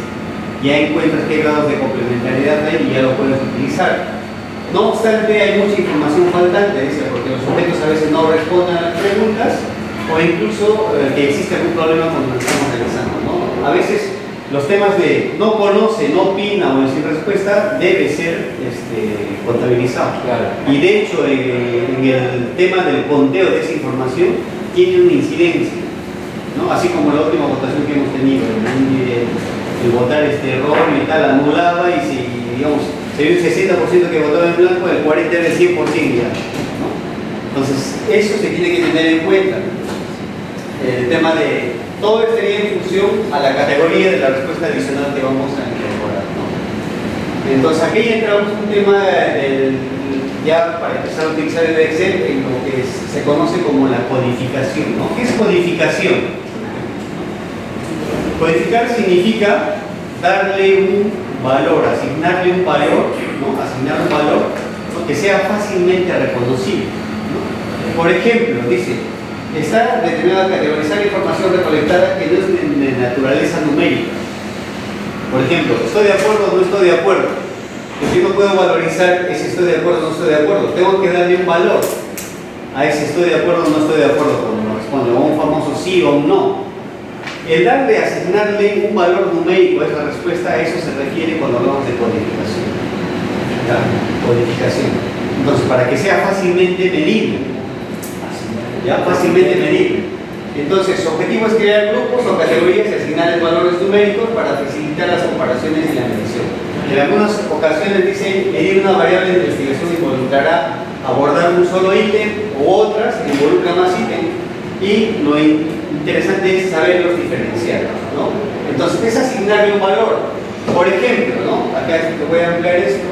Ya encuentras qué grados de complementariedad hay y ya lo puedes utilizar. No obstante, hay mucha información faltante, dice, porque los sujetos a veces no responden a las preguntas o incluso que existe algún problema cuando lo estamos realizando, ¿no? A veces los temas de no conoce, no opina o sin respuesta debe ser contabilizado. Claro. Y de hecho, en el tema del conteo de esa información tiene una incidencia, ¿no? Así como la última votación que hemos tenido, el votar error y tal anulaba y si, digamos, se vio un 60% que votaba en blanco, el 40% era el 100% ya, ¿no? Entonces, eso se tiene que tener en cuenta. El tema de todo estaría en función a la categoría de la respuesta adicional que vamos a incorporar, ¿no? Entonces, aquí entramos en un tema ya para empezar a utilizar el Excel en lo que se conoce como la codificación, ¿no? ¿Qué es codificación? Codificar significa darle un valor, asignarle un valor, ¿no? Asignar un valor, ¿no? Que sea fácilmente reconocible, ¿no? Por ejemplo, dice, está determinada categorizar información recolectada que no es de naturaleza numérica. Por ejemplo, ¿estoy de acuerdo o no estoy de acuerdo? Pues yo no puedo valorizar ese estoy de acuerdo o no estoy de acuerdo. Tengo que darle un valor a ese estoy de acuerdo o no estoy de acuerdo cuando me responde, o un famoso sí o un no. El darle, asignarle un valor numérico a esa respuesta, a eso se refiere cuando hablamos de codificación. ¿Ya? Codificación. Entonces, para que sea fácilmente medible. ¿Ya? Fácilmente medible. Entonces, su objetivo es crear grupos o categorías y asignarles valores numéricos para facilitar las comparaciones y la medición. En algunas ocasiones dice, medir una variable de investigación involucrará abordar un solo ítem u otras que involucran más ítems. Y lo interesante es saberlos diferenciar, ¿no? Entonces, es asignarle un valor. Por ejemplo, ¿no? Acá te voy a ampliar esto.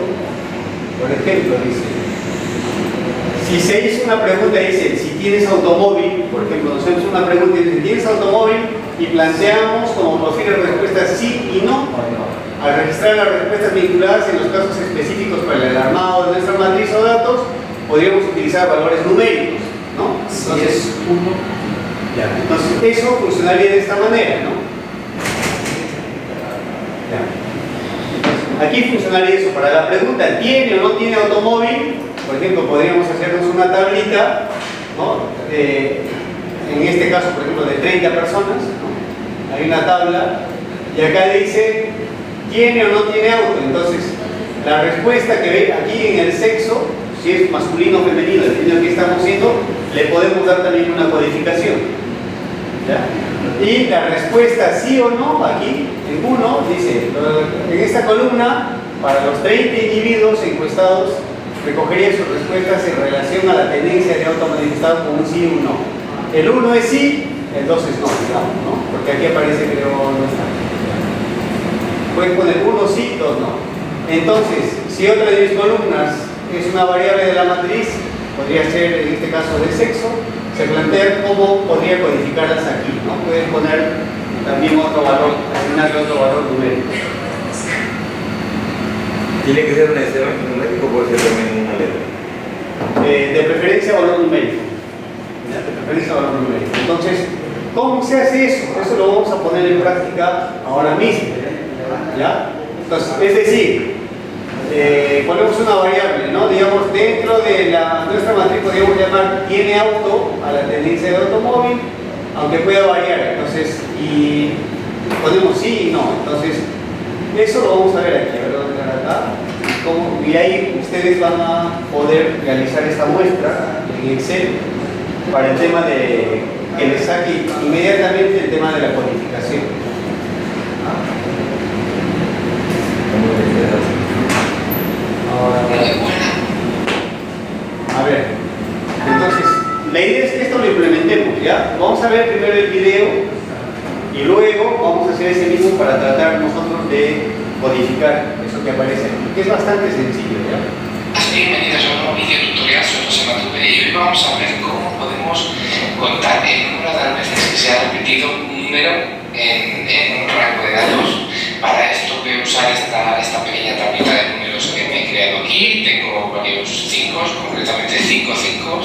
Por ejemplo, dice, si se hizo una pregunta, dice, si tienes automóvil, por ejemplo, nos hacemos una pregunta y dice, ¿tienes automóvil? Y planteamos como posibles respuestas sí y no. Al registrar las respuestas vinculadas en los casos específicos para el armado de nuestra matriz o datos, podríamos utilizar valores numéricos, ¿no? Entonces, ya. Entonces, eso funcionaría de esta manera, ¿no? Ya. Aquí funcionaría eso. Para la pregunta, ¿tiene o no tiene automóvil? Por ejemplo, podríamos hacernos una tablita, ¿no? En este caso, por ejemplo, de 30 personas, ¿no? Hay una tabla y acá dice, ¿tiene o no tiene auto? Entonces, la respuesta que ve aquí en el sexo, si es masculino o femenino, dependiendo de qué estamos haciendo, le podemos dar también una codificación. ¿Ya? Y la respuesta sí o no, aquí en uno, dice, en esta columna, para los 30 individuos encuestados, recogería sus respuestas en relación a la tendencia de auto manifestado con un sí y un no. El 1 es sí, el 2 es no, digamos, ¿no? Porque aquí aparece, creo, no está. Pueden poner 1 sí dígitos, ¿no? Entonces, si otra de mis columnas es una variable de la matriz, podría ser en este caso de sexo, se plantea cómo podría codificarlas aquí, ¿no? Pueden poner también otro valor, asignarle otro valor numérico. ¿Tiene que ser necesariamente numérico o puede ser también una letra? De preferencia valor numérico. ¿Ya? De preferencia valor numérico. Entonces, ¿cómo se hace eso? Eso lo vamos a poner en práctica ahora mismo. ¿Ya? Entonces, es decir, ponemos una variable, ¿no? Digamos, dentro de nuestra matriz podríamos llamar tiene auto a la tendencia de automóvil, aunque pueda variar. Entonces, y ponemos sí y no. Entonces, eso lo vamos a ver aquí. A ver, vamos a ver acá. Y ahí ustedes van a poder realizar esta muestra en Excel para el tema de que les saque inmediatamente el tema de la codificación. Ahora, a ver, entonces, la idea es que esto lo implementemos, ¿ya? Vamos a ver primero el video y luego vamos a hacer ese mismo para tratar nosotros de codificar eso que aparece aquí, que es bastante sencillo, ¿ya? Bienvenidos a un nuevo video tutorial, soy José Matube y hoy vamos a ver cómo podemos contar el número de veces que se ha repetido un número en un rango de datos. Para esto voy a usar esta pequeña tablita de números que me he creado aquí. Tengo varios 5, concretamente 5 5,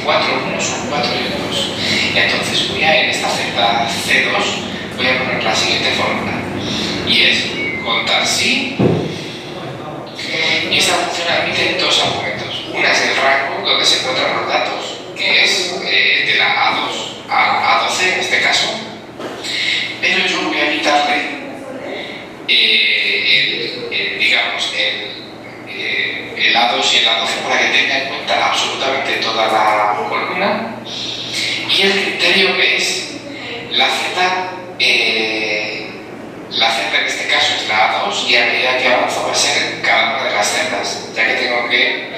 4 unos, 4 y 2. Entonces voy a, en esta celda C2, voy a poner la siguiente fórmula y es contar sí. Y esta función admite dos argumentos. Una es el rango donde se encuentran los datos, que es de la A2 a A12 en este caso. Pero yo voy a quitarle digamos, el A2 y el A12 para que tenga en cuenta absolutamente toda la columna. Y el criterio es la celda en este caso es la A2 y a medida que avanzo va a ser cada una de las celdas, ya que tengo que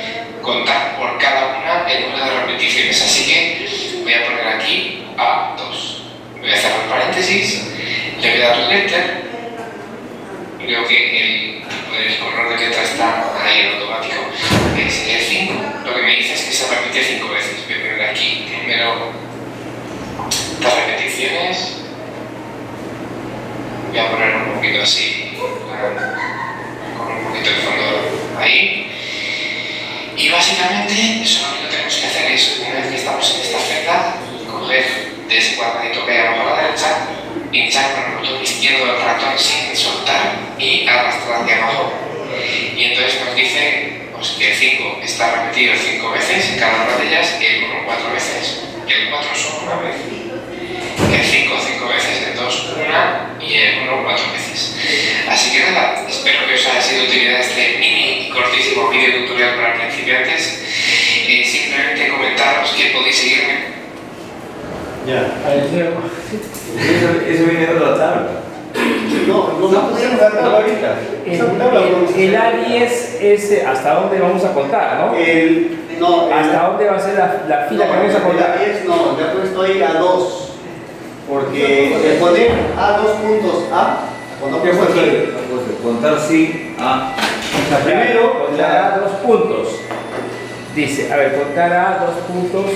contar por cada una el número de repeticiones. Así que voy a poner aquí A2. Voy a cerrar paréntesis, le voy a dar Enter. Creo que el color de letra está ahí en automático. Es el 5. Lo que me dice es que se repite 5 veces. Voy a poner aquí número de repeticiones. Voy a poner un poquito así, con un poquito de fondo ahí. Y básicamente eso lo único que tenemos que hacer es, una vez que estamos en esta celda, coger de ese cuadradito que hay abajo a la derecha, pinchar con el botón izquierdo del ratón sin soltar y arrastrar hacia abajo. Y entonces nos dice pues, que el 5 está repetido 5 veces en cada una de ellas, el 1 4 veces, el 4 solo una vez, el 5 5 veces, el 2 una y el 1 4 veces. Así que nada, espero que os haya sido de utilidad este mini y cortísimo video tutorial para principiantes. Simplemente comentaros que podéis seguirme. Ya. Eso viene de otra tabla. No pusimos la tabla ahorita. El A10 es hasta dónde vamos a contar, ¿no? ¿Hasta dónde va a ser la fila que vamos a contar? El A10 no, ya he puesto ahí A2. Porque de poner A2 puntos A, cuando ¿Qué pongo fue aquí, eso? Contar sí a. O sea, primero, contar a 2 puntos. Dice, a ver, contar a 2 puntos.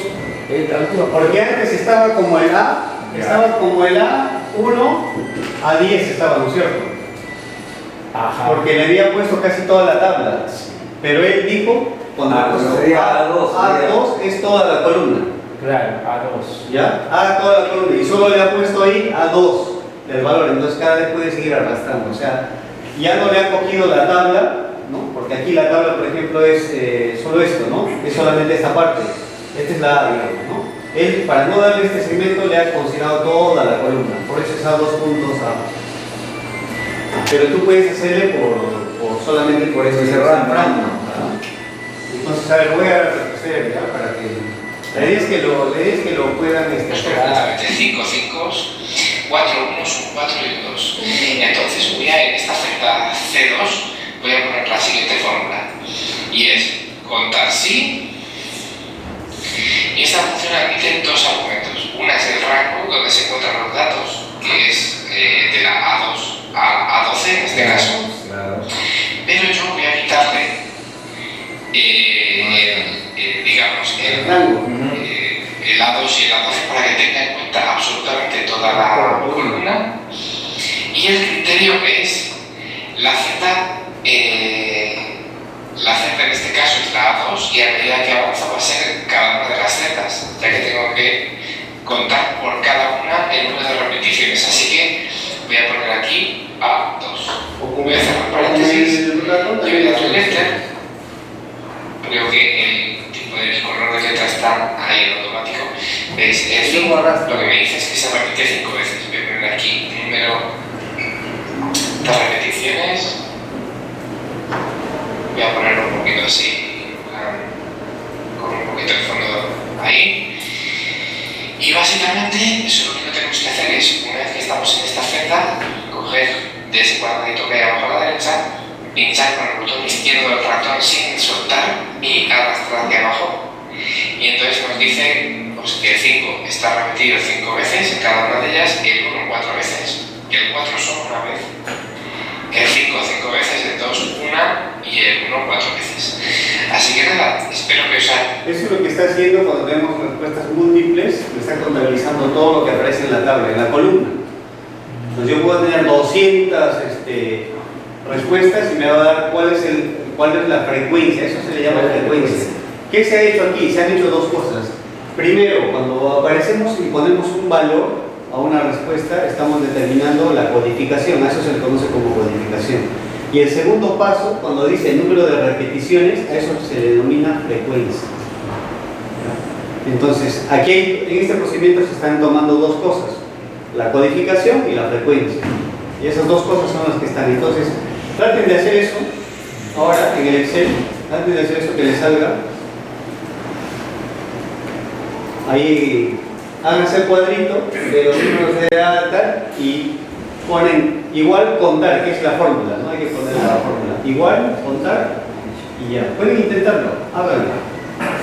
porque antes estaba como el A, estaba como el A1, A10 estaba, ¿no es cierto? Ajá. Porque le había puesto casi toda la tabla. Pero él dijo, cuando le puso sería A2, A2 es toda la columna. Claro, A2. ¿Ya? A toda la columna. Y solo le ha puesto ahí A2 del valor. Entonces cada vez puede seguir arrastrando. O sea, ya no le ha cogido la tabla, ¿no? Porque aquí la tabla, por ejemplo, es solo esto, ¿no? Es solamente esta parte. Esta es la A, digamos, ¿no? Él, para no darle este segmento, le ha considerado toda la columna. Por eso es A2 puntos A. Pero tú puedes hacerle por solamente por eso. Cerrando. Entonces, a ver, voy a hacer ya para que. La idea es que lo puedan Pues concretamente 5 5, 4 unos, 4 y 2. Entonces voy a, en esta celda C2, voy a poner la siguiente fórmula y es contar sí. Y esta función admite dos argumentos. Una es el rango donde se encuentran los datos, que es de la A2 a A12 en este caso. rango. el A2 y el A12 para que tenga en cuenta absolutamente toda la columna. Y el criterio es la Z, la Z en este caso es la A2 y a medida que avanza va a ser cada una de las Zetas, ya que tengo que contar por cada una el número de repeticiones. Así que voy a poner aquí A2. Voy a cerrar paréntesis y voy a darle Enter. Creo que el tipo de color de letra está ahí en automático. ¿Veis? Lo que me dice es que se repite 5 veces. Voy a poner aquí número de repeticiones. Voy a poner un poquito así, con un poquito de fondo ahí. Y básicamente, eso lo único que tenemos que hacer es, una vez que estamos en esta celda, coger de ese cuadradito que hay abajo a la derecha, pinchar con el botón izquierdo del ratón sin soltar y arrastrar hacia abajo. Y entonces nos dice pues, que el 5 está repetido 5 veces en cada una de ellas y el 1 4 veces. Que el 4 solo una vez. Que el 5 5 veces, el 2 una y el 1 4 veces. Así que nada, espero que os haya. Eso es lo que está haciendo cuando tenemos respuestas múltiples, le está contabilizando todo lo que aparece en la tabla, en la columna. Entonces yo puedo tener 200 respuestas y me va a dar cuál es la frecuencia, eso se le llama frecuencia. ¿Qué se ha hecho aquí? Se han hecho dos cosas. Primero, cuando aparecemos y ponemos un valor a una respuesta, estamos determinando la codificación, a eso se le conoce como codificación. Y el segundo paso, cuando dice el número de repeticiones, a eso se le denomina frecuencia. Entonces, aquí en este procedimiento se están tomando dos cosas, la codificación y la frecuencia. Y esas dos cosas son las que están. Entonces, traten de hacer eso ahora en el Excel, traten de hacer eso que les salga. Ahí háganse el cuadrito de los números de edad tal, y ponen igual contar, que es la fórmula, no hay que poner la fórmula. Igual contar y ya. Pueden intentarlo, háganlo.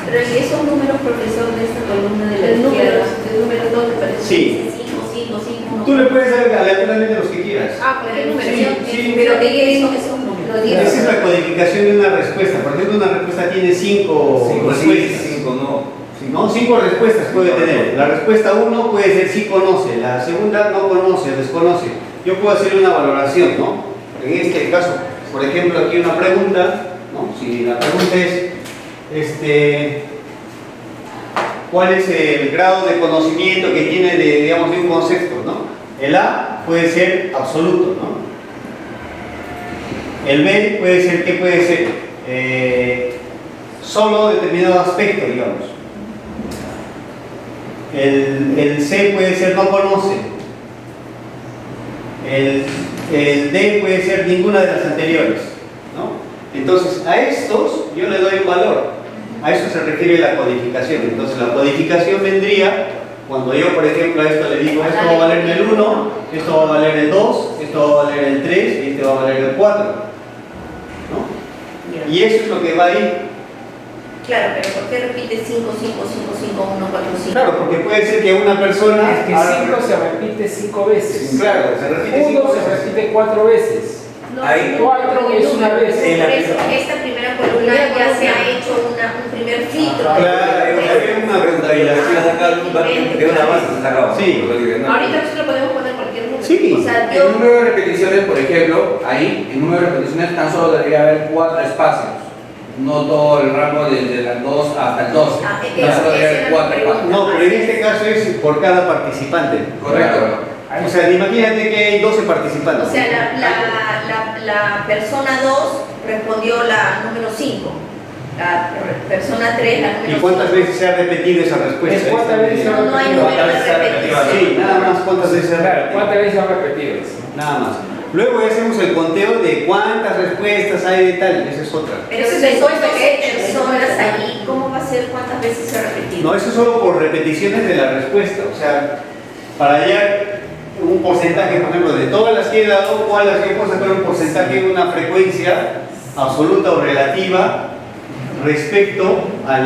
Pero si esos números, profesor, de esta columna de la izquierda, el número 2 me parece Sí. 5, 5, 5. Tú le puedes dar aleatoriamente los que quieras. Ah, pues el numeración. Sí, Pero que esos números. Esa es la codificación de una respuesta. Por ejemplo, una respuesta tiene 5 respuestas. 5 no. ¿No? 5 respuestas puede tener. La respuesta 1 puede ser sí conoce, la segunda no conoce, desconoce. Yo puedo hacer una valoración, ¿no? En este caso, por ejemplo, aquí una pregunta, ¿no? Si la pregunta es, ¿cuál es el grado de conocimiento que tiene de, digamos, de un concepto, ¿no? El A puede ser absoluto, ¿no? El B puede ser, ¿qué puede ser? Solo determinado aspecto, digamos. El C puede ser no conoce. El D puede ser ninguna de las anteriores, ¿no? Entonces, a estos yo le doy un valor. A eso se refiere la codificación. Entonces, la codificación vendría cuando yo, por ejemplo, a esto le digo, esto va a valer el 1, esto va a valer el 2, esto va a valer el 3 y este va a valer el 4, ¿no? Y eso es lo que va ahí. Claro, pero ¿por qué repite 5, 5, 5, 5, 1, 4, 5? Claro, porque puede ser que una persona... Es que 5 se repite 5 veces. Claro, se repite 5 1 veces. se repite 4 veces. No, Hay no, 4 es una vez. Por eso, esta primera columna ya se ha hecho un primer filtro. Claro, hay una contabilización de una base sacado. Sí. Ahorita nosotros podemos poner cualquier número. Sí. O sea, El yo... número de repeticiones, por ejemplo, ahí, el número de repeticiones tan solo debería haber 4 espacios. No todo el rango desde las 2 hasta el 12. No solo debería haber 4 espacios. No, pero en este caso es por cada participante. Correcto. O sea, imagínate que hay 12 participantes. O sea, la persona 2 respondió la número 5. La persona 3, la número 5. ¿Y cuántas veces se ha repetido esa respuesta? ¿Cuántas veces se ha No hay repetido? número de repetición. Sí, nada más cuántas veces se ha Claro, repetido. ¿cuántas veces se han repetido? Nada más. Luego hacemos el conteo de cuántas respuestas hay de tal, esa es otra. Pero si hay 12 personas ahí, ¿cómo va a ser cuántas veces se ha repetido? No, eso es solo por repeticiones de la respuesta. O sea, para hallar un porcentaje, por ejemplo, de todas las que he dado, ¿cuál es que puedo sacar un porcentaje, una frecuencia absoluta o relativa respecto a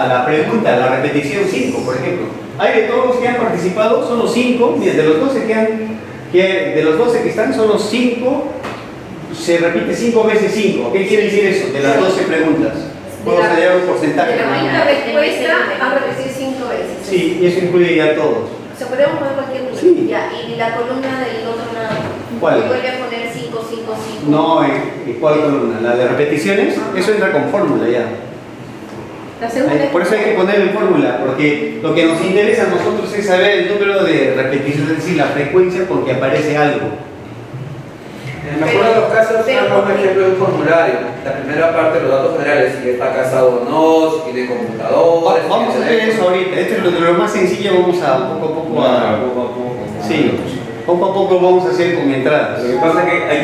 la pregunta, a la repetición 5, por ejemplo? Hay de todos los que han participado, solo 5, mira, de los 12 de los 12 que están, solo 5 se repite 5 veces 5. ¿Qué quiere decir eso? De las 12 preguntas. puedo hallar un porcentaje. De la misma respuesta a repetir 5 veces. Sí, y eso incluye ya todo. O sea, podemos poner cualquier número. Sí. Ya, y la columna del otro lado. ¿Cuál? Y vuelve a poner 5, 5, 5. No, ¿en cuál columna? ¿La de repeticiones? Eso entra con fórmula ya. La segunda. Por eso hay que poner en fórmula, porque lo que nos interesa a nosotros es saber el número de repeticiones, es decir, la frecuencia con que aparece algo. En el mejor de los casos, hagamos un ejemplo de un formulario. La primera parte, los datos generales, si está casado o no, si tiene computador. Vamos a hacer eso ahorita. Esto es lo más sencillo, vamos a poco a poco a... Sí, poco a poco vamos a hacer con entradas. Lo que pasa es que ahí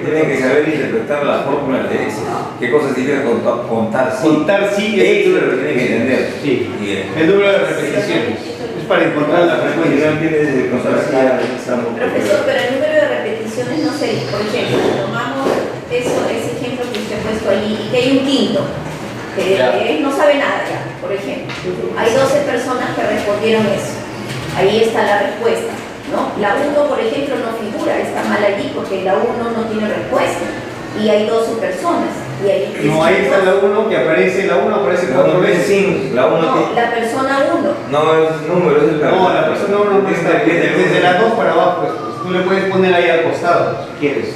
tiene que saber interpretar las fórmulas de eso. ¿Qué cosas significa contar sí? Contar sí es Eso es lo que tiene que entender. Sí, Bien. el número de repeticiones. Es para encontrar la frecuencia. Profesor, pero el número de repeticiones no sé, por ejemplo, tomamos ese ejemplo que usted ha puesto allí y que hay un quinto, que no sabe nada ya, por ejemplo. Hay 12 personas que respondieron eso. Ahí está la respuesta, ¿no? La 1, por ejemplo, no figura, está mal allí porque la 1 no tiene respuesta. Y hay 12 personas. Y ahí No, ahí está la 1 que aparece, la 1 aparece 4 veces. La 1 no, la persona 1. no es número, es el No, la persona 1 no está desde la 2 para abajo. Pues, tú le puedes poner ahí al costado, si quieres.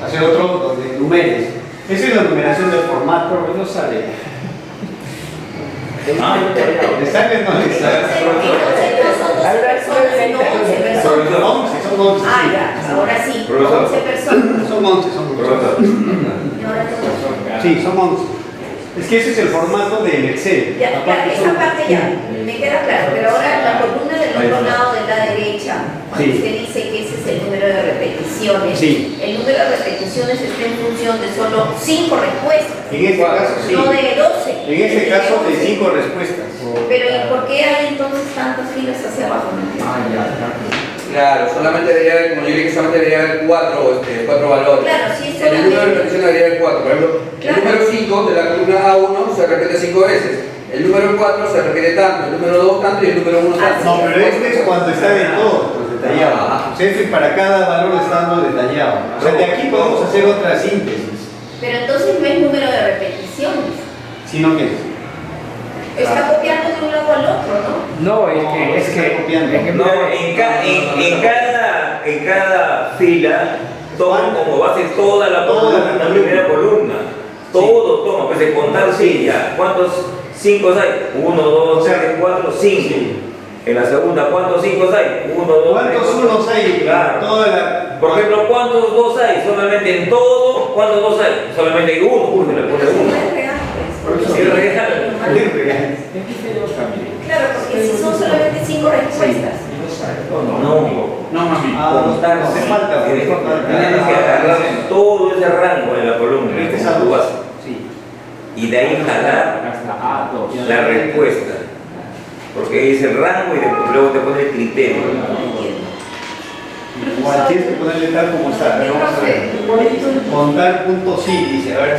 Hacer otro donde numeres. Esa es la numeración del formato, pero no sale. ¿Le sale o no le sale? Entonces no son 12 personas, sino 11 personas. Son 11, Ah, sí. ya, ahora sí, Profesor. 11 personas. Son 11, son 11. Y ahora todos. Sí, son 11. Es que ese es el formato del Excel. Ya, claro, esa parte ya me queda claro, pero ahora la columna del otro lado de la derecha, cuando Sí. usted dice que ese es el número de repeticiones, Sí. el número de repeticiones está en función de solo 5 respuestas, En este caso, sí. no de 12. En este caso, de 5 respuestas. Pero ¿y por qué hay entonces tantas filas hacia abajo? No entiendo. Claro, solamente debería haber, como yo dije, solamente debería haber 4 valores. Claro, sí, En el número de solamente. repetición debería haber 4. Por ejemplo, Claro. el número 5 de la columna A1 se repite 5 veces. El número 4 se repite tanto, el número 2 tanto y el número 1 tanto. No, pero este es cuando está de todo, pues detallado. O sea, este para cada valor le está dando detallado. O sea, de aquí podemos hacer otra síntesis. Pero entonces no es número de repeticiones. Sino que Está copiando de un lado al otro, ¿no? No, es que No, en cada fila toman como base toda la primera columna. Todo toma, pues de contar silla. ¿Cuántos 5 hay? 1, 2, 3, 4, 5. En la segunda, ¿cuántos 5 hay? 1, 2, 3, ¿cuántos 4. unos hay? Claro. Toda la... Por ejemplo, ¿cuántos 2 hay? Solamente en todo, ¿cuántos 2 hay? Solamente hay uno, uno le pone No uno. es real, pues. Sí, es real. Claro, porque si son solamente 5 respuestas. No, mami. Contar, no hace falta. Tienes que agarrar todo ese rango de la columna. Este es como tú algo. haces. Sí. Y de ahí jalar la respuesta. Porque es el rango y luego te pone el criterio. Igual tienes que ponerle tal como está. A ver, vamos a ver. Contar punto sí, dice. A ver.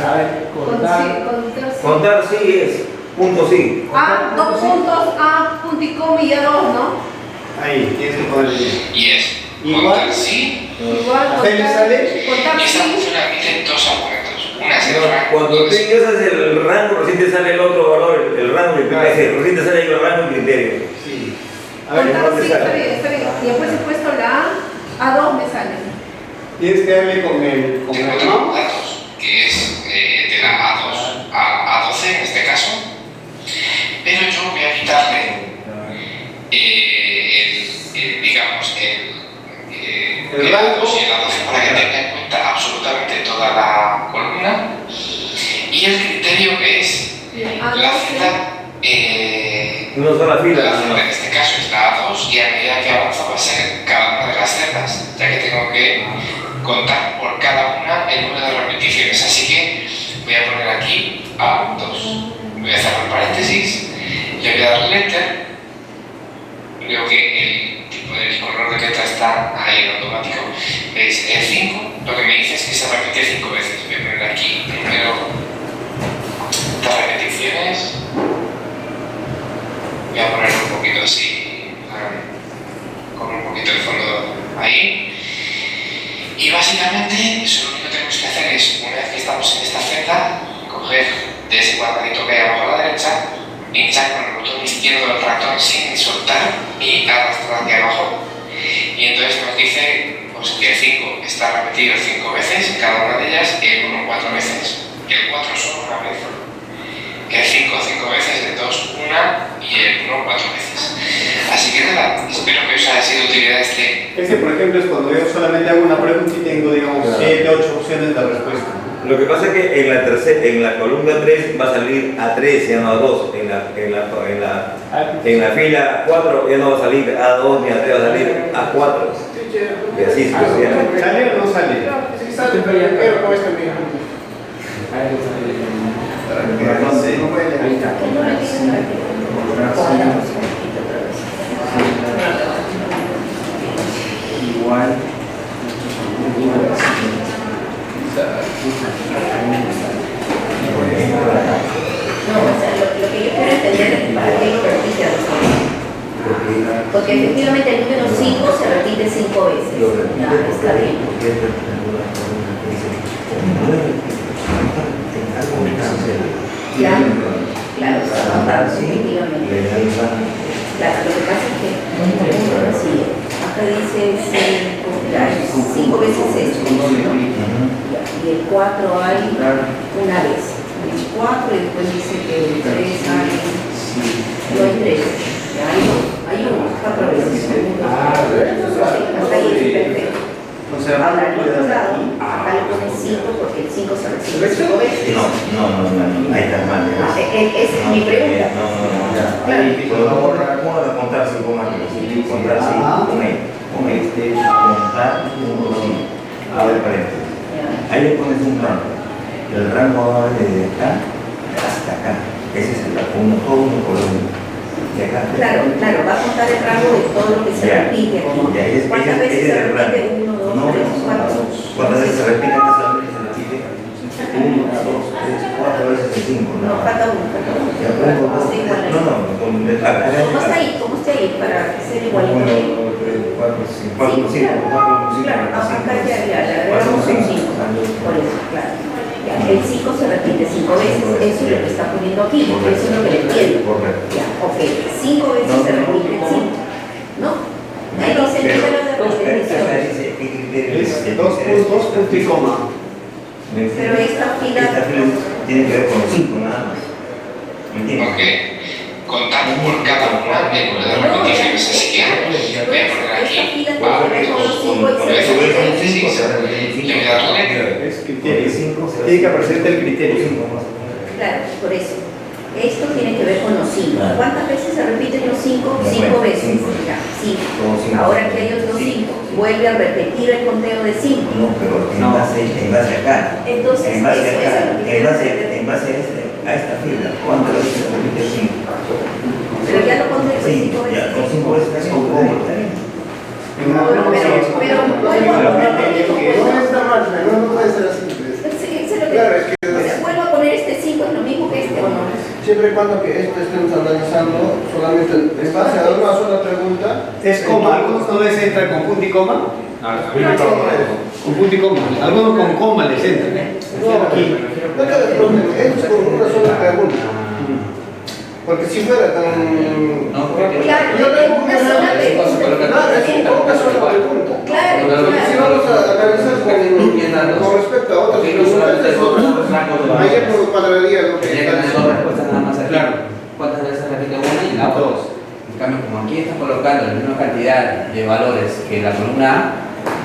Contar sí es punto sí. A, 2 puntos, A, punto y coma y A 2, ¿no? Ahí, tienes que ponerle. Y es Igual. contar sí. Igual, ¿A usted le sale? contar Y esta sí. función admite dos argumentos. Una es el rango. Cuando tú ingresas el rango, recién te sale el otro valor, el rango y el criterio. Recién te sale el rango y el criterio. Sí. A ver, Contar ¿dónde sí, está sale? bien, está bien. Y después he puesto la A, A2 me sale. Tienes que darle con el Tengo ¿no? otros datos, que es de la A2 a A12 en este caso. Pero yo voy a quitarle El el rango. A2 y el A12 para que tenga en cuenta absolutamente toda la columna. Y el criterio que es la celda. Una sola fila. La celda en este caso es la A2 y a medida que avanza va a ser cada una de las celdas, ya que tengo que contar por cada una el número de repeticiones. Así que voy a poner aquí A2. Voy a cerrar el paréntesis, le voy a dar Enter. Veo que el tipo de color de letra está ahí en automático. ¿Veis? El 5 lo que me dice es que se repite 5 veces. Voy a poner aquí el número de repeticiones. Voy a poner un poquito así, con un poquito de fondo ahí. Y básicamente, eso lo único que tenemos que hacer es, una vez que estamos en esta celda, coger de ese cuadradito que hay botón izquierdo del ratón sin soltar y arrastrar hacia abajo. Y entonces nos dice pues, que el 5 está repetido 5 veces en cada una de ellas y el 1 4 veces, el 4 solo una vez, el 5 5 veces, el 2 una y el 1 4 veces. Así que nada, espero que os haya sido de utilidad Este, por ejemplo, es cuando yo solamente hago una pregunta y tengo, digamos, 7, 8 opciones de respuesta. Lo que pasa es que en la columna 3 va a salir A3 ya no A2, en la fila 4 ya no va a salir A2 ni A3, va a salir A4. Y así sucesivamente. ¿Sale o no sale? Sí, sale, pero con este mismo. No sé. Ahí está. Igual. No, o sea, lo que yo quiero entender es para qué lo repite a dos veces. Porque efectivamente el número 5 se repite 5 veces. Ya, está bien. Claro, claro, efectivamente. Claro, lo que pasa es que sí, acá dice 5 veces esto, ¿no? Y el 4 hay una vez. El 4 y después dice que el 3 hay, no hay 3, hay 4 veces. Hasta ahí es perfecto. Ahora, al otro lado, acá le ponen 5 porque el 5 se recibe 5 veces. No, ahí está mal. Esa es mi pregunta. ¿Cómo de contar 5 máquinas? Contar 5, con este, contar 1, 5. A ver, paréntesis. Ahí le pones un rango. El rango va desde acá hasta acá. Ese es el rango, todo uno por uno. De acá. Claro, va a contar el rango de todo lo que se repite aquí. ¿Cuántas veces se repite? 1, 2, 3, 4. ¿Cuántas veces se repite? ¿Cuántas veces se repite? 1, 2, 3, 4 veces el 5. No, falta 1. ¿Cómo está ahí para ser igualito? 1, 2, 3, 4, 5. Claro, acá ya le agregamos un 5. Por eso, claro. El 5 se repite 5 veces, eso es lo que está poniendo aquí, eso es lo que le entiendo. Ya, ok, 5 veces se repite el 5, ¿no? Ahí dice el número de repetición. Es 2 puntos y coma. Pero esta fila tiene que ver con 5 nada más. ¿Me entiendes? Ok, contamos por cada una el número de repeticiones, así que voy a poner aquí le voy a dar Es criterio. Tiene que aparecerte el criterio. Claro, por eso. Esto tiene que ver con los 5. ¿Cuántas veces se repiten los 5? 5 veces. Ya, 5. Ahora que hay otros 5, vuelve a repetir el conteo de 5. No, pero en base acá. Entonces, en base a esta fila, ¿cuántas veces se repite el 5? Pero ya lo conté con 5 veces. Ya, con 5 veces está bien. Pero vuelvo a poner No está mal, pero no puede ser así. Claro, es que o sea, vuelvo a poner este 5, es lo mismo que este, ¿o no? siempre y cuando que esto estemos analizando solamente en base a una sola pregunta. Es coma, algunos no les entra con punto y coma. Con punto y coma. Algunos con coma les entran. No, aquí. No te des problema, esto es con una sola pregunta. Porque si fuera tan... Claro, yo tengo una sola pregunta. Claro, es una sola pregunta. Claro, Porque si vamos a analizar con respecto a otras preguntas, es otra. Ayer por cuadraría lo que... Tenía que tener 2 respuestas nada más aquí. Claro. ¿Cuántas veces se repite una y la otra? En cambio, como aquí está colocando la misma cantidad de valores que la columna A,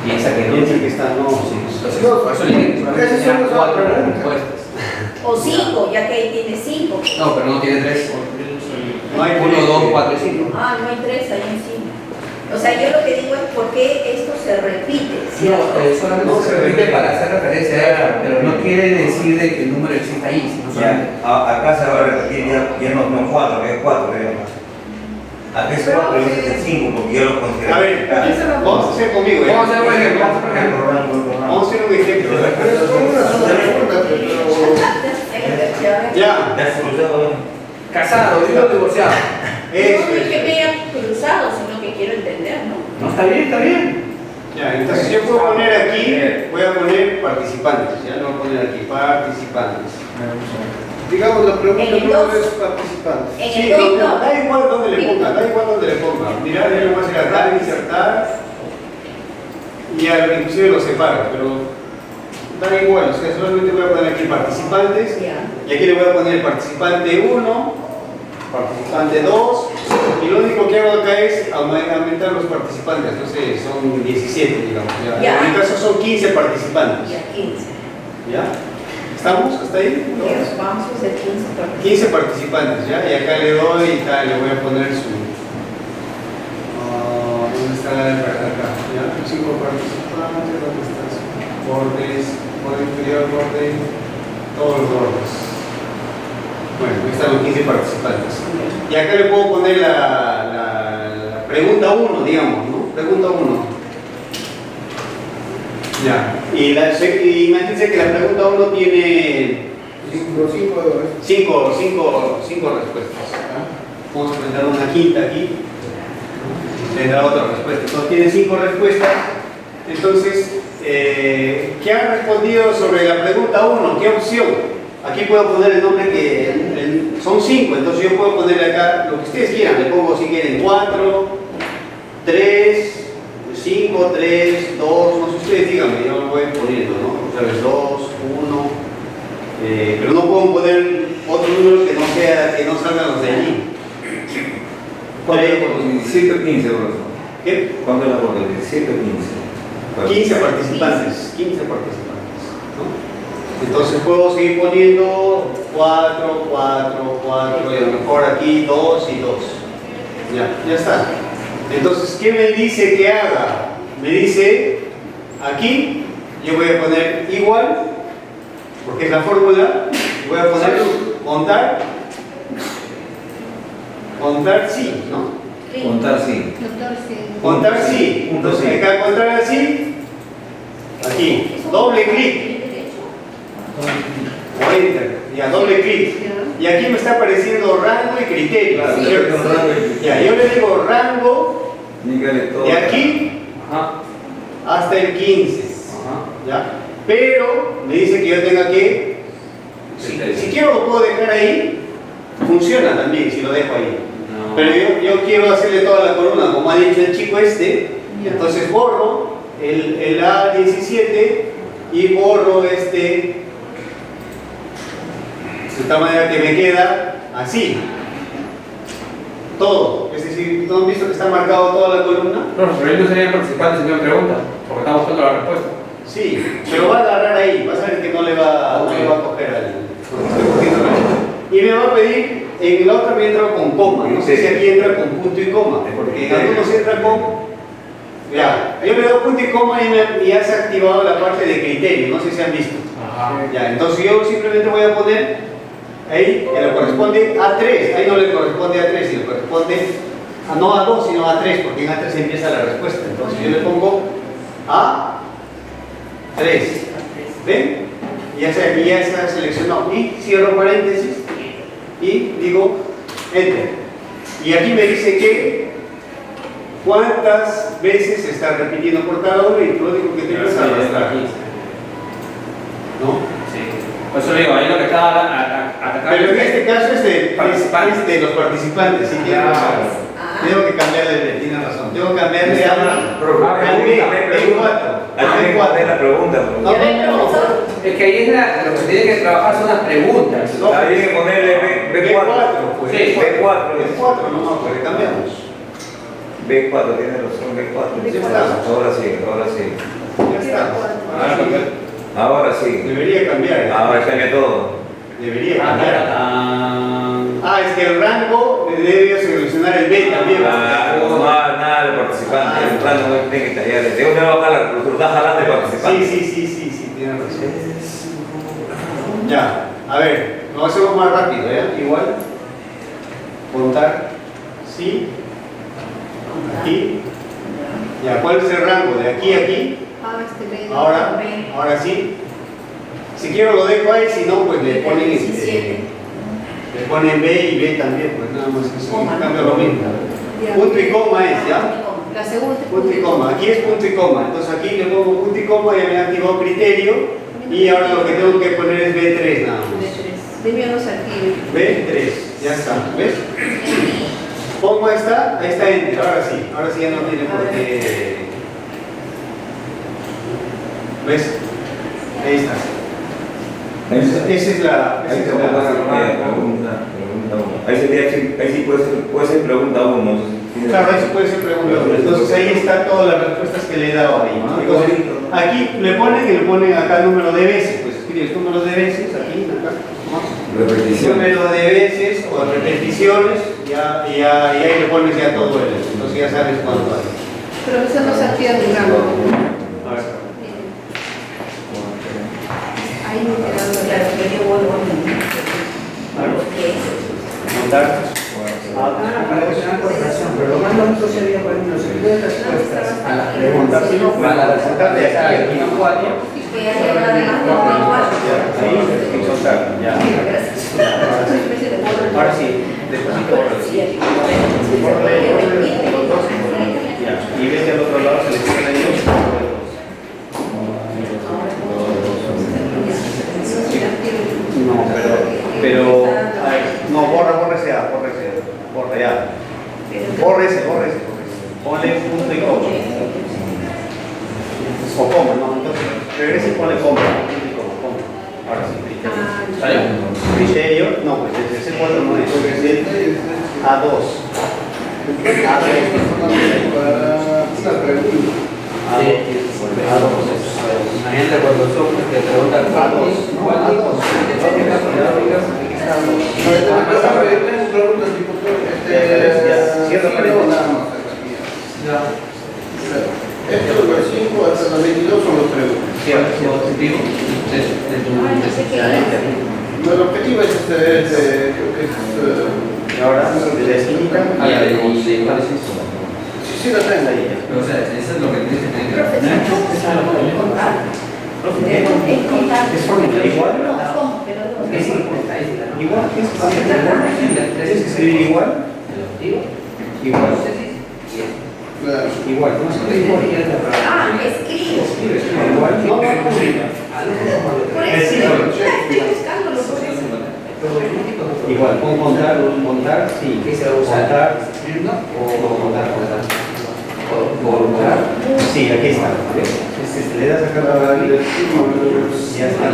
piensa que no. Piensa que está, no. Entonces, por eso le dije que solamente Esas son tenía las 4 preguntas. respuestas. o 5, ya que ahí tiene 5. No, pero no tiene 3. No hay 1, 2, 4 y 5. Ah, no hay 3, hay un 5. O sea, yo lo que digo es por qué esto se repite, ¿cierto? Solamente se repite para hacer referencia a ella, pero no quiere decir de que el número exista ahí, sino solamente. Acá se va a repetir ya no 4, que es 4. Acá es 4 y este es 5, porque yo lo considero. A ver, vamos a hacer conmigo. Vamos a hacer un ejemplo. Vamos a hacer un ejemplo. Pero es con una sola pregunta, Ya. ¿Ya has cruzado? Casado, vivo divorciado. No es que me hayan cruzado, sino que quiero entender, ¿no? No, está bien, está bien. Ya, entonces yo puedo poner aquí, voy a poner participantes. Ya no voy a poner aquí participantes. Digamos, la pregunta En el no dos. es participantes. En Sí, el 2 no. da igual donde le ponga, da igual donde le ponga. Mira, yo le voy a hacer acá, insertar, y inclusive lo separo, pero da igual, o sea, solamente voy a poner aquí participantes, Ya. y aquí le voy a poner participante 1, participante 2, y lo único que hago acá es aumentar los participantes, entonces son 17, digamos. Ya. En mi caso son 15 participantes. Ya, 15. ¿Ya? ¿Estamos hasta ahí? Ya, vamos a hacer 15 participantes. 15 participantes, ¿ya? Y acá le doy y tal, le voy a poner su... ¿dónde está acá? ¿Ya? 5 participantes, ¿dónde está su bordes? Borde inferior, borde, todos los bordes. Bueno, ahí están los 15 participantes. Y acá le puedo poner la pregunta 1, digamos, ¿no? Pregunta 1. Ya. Y imagínense que la pregunta 1 tiene 5 respuestas. ¿Ah? Vamos a presentar una quinta aquí. Tendrá otra respuesta. Entonces tiene 5 respuestas. Entonces, ¿qué han respondido sobre la pregunta 1? ¿Qué opción? Aquí puedo poner el nombre que son 5, entonces yo puedo ponerle acá lo que ustedes quieran. Le pongo si quieren 4, 3, 5, 3, 2, no sé, ustedes díganme, yo lo voy poniendo, ¿no? Otra vez 2, 1, pero no puedo poner otro número que no salgan los de allí. ¿Cuánto era por 17 o 15, profesor? ¿Qué? ¿Cuánto era por 17 o 15? 15 participantes, 15 participantes, ¿no? Entonces puedo seguir poniendo 4, 4, 4, y a lo mejor aquí 2 y 2. Ya está. Entonces, ¿qué me dice que haga? Me dice, aquí, yo voy a poner igual, porque es la fórmula, voy a poner contar sí, ¿no? Contar sí. Contar sí. Entonces, acá contar así, aquí, doble clic. O enter, ya, doble clic. Y aquí me está apareciendo rango y criterio. Claro, ¿cierto? Ya, yo le digo rango de aquí hasta el 15. ¿Ya? Pero me dice que yo tenga que, si quiero lo puedo dejar ahí, funciona también si lo dejo ahí. No. Pero yo quiero hacerle toda la columna, como ha dicho el chico este, entonces borro el A17 y borro este, de tal manera que me queda así. Todo. Es decir, ¿no han visto que está marcado toda la columna? No, pero ellos serían participantes en una pregunta, porque están buscando la respuesta. Sí, pero va a agarrar ahí, vas a ver que no le va a coger y me va a pedir, en la otra me entra con coma, no sé si aquí entra con punto y coma, porque en algunos entra con, ya, yo le doy punto y coma y ya se ha activado la parte de criterio, no sé si han visto. Ya, entonces yo simplemente voy a poner ahí, que le corresponde a 3, ahí no le corresponde a 3, sino corresponde no a 2, sino a 3, porque en A3 empieza la respuesta, entonces yo le pongo a 3, ¿ven? Ya se ha seleccionado y cierro paréntesis y digo enter. Y aquí me dice que cuántas veces se está repitiendo por cada uno y lo único que tengo es arrastrar. ¿No? Sí. Por eso digo, ahí lo que está atacando. Pero en este caso es de los participantes, sí, tiene razón. Tengo que cambiarle, tiene razón. Tengo que cambiarle a B4. La pregunta. No. Es que ahí es lo que tiene que trabajar son las preguntas. Hay que ponerle B4. Pues. Sí, B4. B4, no, pues le cambiamos. B4, tiene razón, B4. Ya está. Ahora sí. Ya está. Ahora sí. Debería cambiar. Ahora cambia todo. Debería cambiar. Es que el rango debe seleccionar el B también. Nada de participante. El rango no tiene que tallar. De una baja lo está jalando de participante. Sí, tiene razón. Ya, a ver, lo hacemos más rápido, ¿eh? Igual. Contar. Sí. Aquí. Ya, ¿cuál es el rango? De aquí a aquí. Ahora sí. Si quiero lo dejo ahí, si no, pues le ponen le ponen B y B también, pues nada más que eso cambia lo mismo. Punto y coma es, ¿ya? La segunda. Punto y coma, aquí es punto y coma, entonces aquí le pongo punto y coma, ya me activó criterio y ahora lo que tengo que poner es B3 nada más. Dime no se active. B3, ya está, ¿ves? Pongo esta, ahí está enter, ahora sí ya no tiene por qué. ¿Ves? Ahí está. Esa es la. Ahí te voy a dar pregunta uno. Ahí sí puede ser pregunta uno. Claro, ahí sí puede ser pregunta uno. Entonces ahí están todas las respuestas que le he dado ahí, ¿no? Entonces, aquí le ponen acá el número de veces, pues escribes número de veces, aquí, acá. Repetición. Número de veces o repeticiones, y ahí le pones ya todo el. Entonces ya sabes cuánto hay. Pero eso no se activa en grano. A ver. Ahí me quedaron Claro, que yo vuelvo a mí. Montar. Para que sea una corporación, pero lo más lógico sería poner los de respuestas a las preguntas. Si no, Para la pregunta de aquí en 4. Que ya lleva además de 4. Ahí, en total, ya. Ahora sí, despacito. Ya, y ves que al otro lado selecciona ellos. No, pero, a ver, no, borra ese A, borra ya. Borra ese. Ponle punto y coma. O coma, no, entonces regresa y ponle coma. Punto y coma. Ahora sí, criterio. No, pues ese 4 no es, es el A2. Mañana cuando son te preguntan A2. No, A2. Cierra paréntesis. Estos de los 5 hasta los 22 son los preguntas. No, el objetivo es creo que es. Y ahora, de la esquinita a la de Sí, lo tengo ahí. O sea, eso es lo que tienes que tener. Es fórmula igual. Es estadística. Igual, ¿tienes que escribir igual? Igual. Claro. Igual, ¿no? Ah, escribo. Igual. No, Por eso, sí, estoy buscándolo por eso. igual, pon montar, sí. ¿Qué se va a usar? Montar, O contar. montar. Sí, aquí está. ¿Ves? Le das acá la ya está.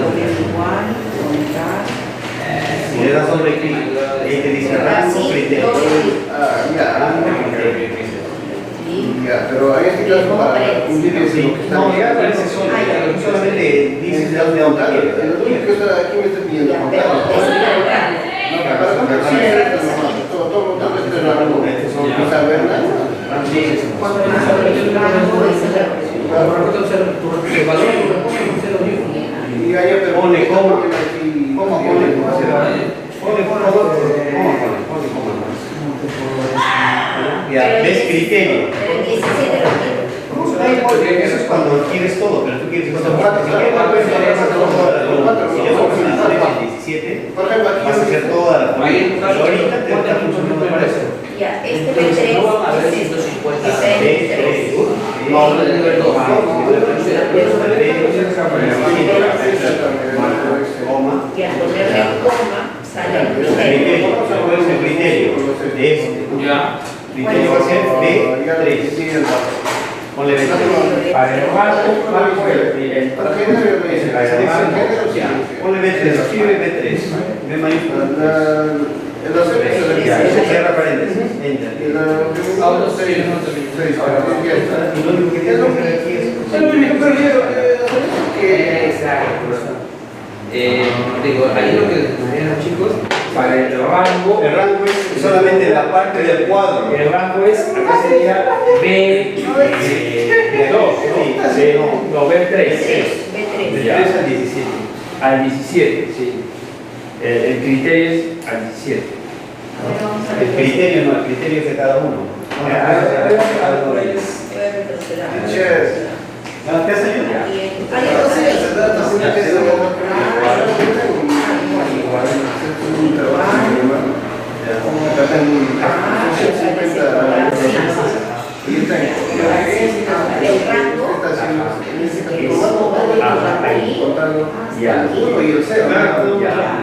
Si le das doble clic, ahí te dice rango, criterio. Ya, pero hay este caso para cumplir ese lo que está No, bien. ya aparece solamente dices de dónde El único que está aquí me está pidiendo contar. Para contar sí, todo este rango. No saber nada. Y ahí Ponle coma. Ya, ves criterio. Pero el 17 lo quiero. Eso es cuando quieres todo, pero tú quieres cuando si quieres la si yo soy el 17, por ejemplo, aquí vas a hacer toda la pero ahorita te está funcionando para eso. Ya, este B3 es este. No, coma. Ya, ponerle coma, sale el criterio. ¿Cuál es el criterio? De este. Ya. Criterio va a ser B3. Ponle B3. Para el rango, ¿cuál fue el Ponle B3, escribe B3. B mayúscula. Ya, eso cierra paréntesis. Enter. Y lo único que tienes que hacer aquí es. Exacto. Digo, ahí lo que determinarían los chicos. para el rango? El rango es solamente la parte del cuadro. El rango es, acá sería B2, no, B3. De 3 al 17. Al 17, sí. El criterio es al 17. El criterio no, el criterio es de cada uno. ¿Te has ayudado? Y el cero.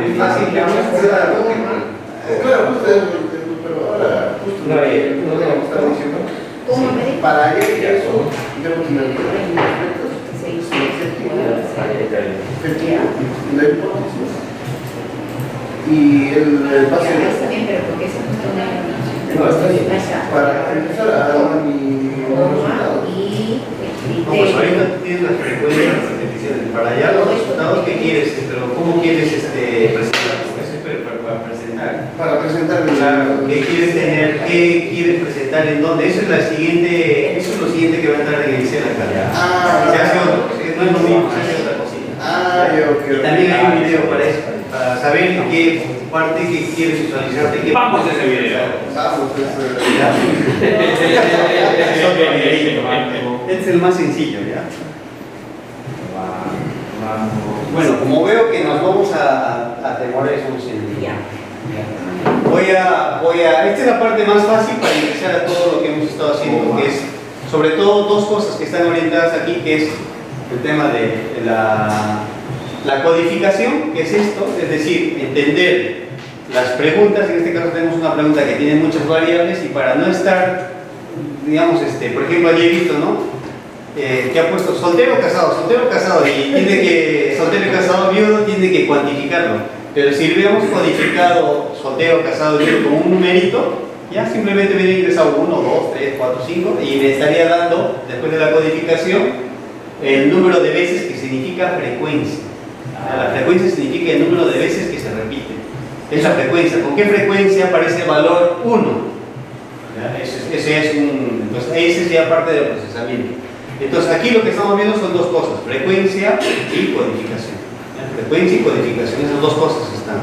es fácil, Claro, justo eso, pero ahora, justo No, lo que estaba diciendo, ¿Cómo me dijo? para ayer y eso, debo finalizar algunos aspectos. Sí, Sí, sí, Ya. la hipótesis y el pase Ya, está bien, pero porque se justo una... No, está bien. Ahí está. para empezar a dar mi resultado. Y el No, pues criterio. ahorita tienes las frecuencias, las repeticiones. Para allá los resultados, ¿qué quieres? Pero ¿cómo quieres presentar? Eso es para presentar. Para presentar Claro, ¿qué quieres tener? ¿Qué quieres presentar? ¿En dónde? Eso es lo siguiente que va a entrar en el Excel acá. Se hace otro, no es lo mismo, se hace otra cosita. Y también hay un video para eso, para saber en qué parte que quieres visualizar. Vamos a ese video. Vamos, Es otro videíto. Este es el más sencillo, ¿ya? Bueno, como veo que nos vamos a demorar eso un segundo. Ya. Esta es la parte más fácil para ingresar a todo lo que hemos estado haciendo, que es sobre todo dos cosas que están orientadas aquí, que es el tema de la codificación, que es esto, es decir, entender las preguntas. En este caso tenemos una pregunta que tiene muchas variables y para no estar, digamos, por ejemplo, allí he visto, ¿no? Que ha puesto soltero o casado, y soltero y casado viudo tiene que cuantificarlo. Pero si hubiéramos codificado soltero, casado, viudo como un numerito, ya simplemente me hubiera ingresado 1, 2, 3, 4, 5 y me estaría dando, después de la codificación, el número de veces que significa frecuencia. La frecuencia significa el número de veces que se repite. Es la frecuencia. ¿Con qué frecuencia aparece el valor 1? Entonces, ese es ya parte del procesamiento. Entonces, aquí lo que estamos viendo son dos cosas: frecuencia y codificación. Frecuencia y codificación, esas dos cosas están.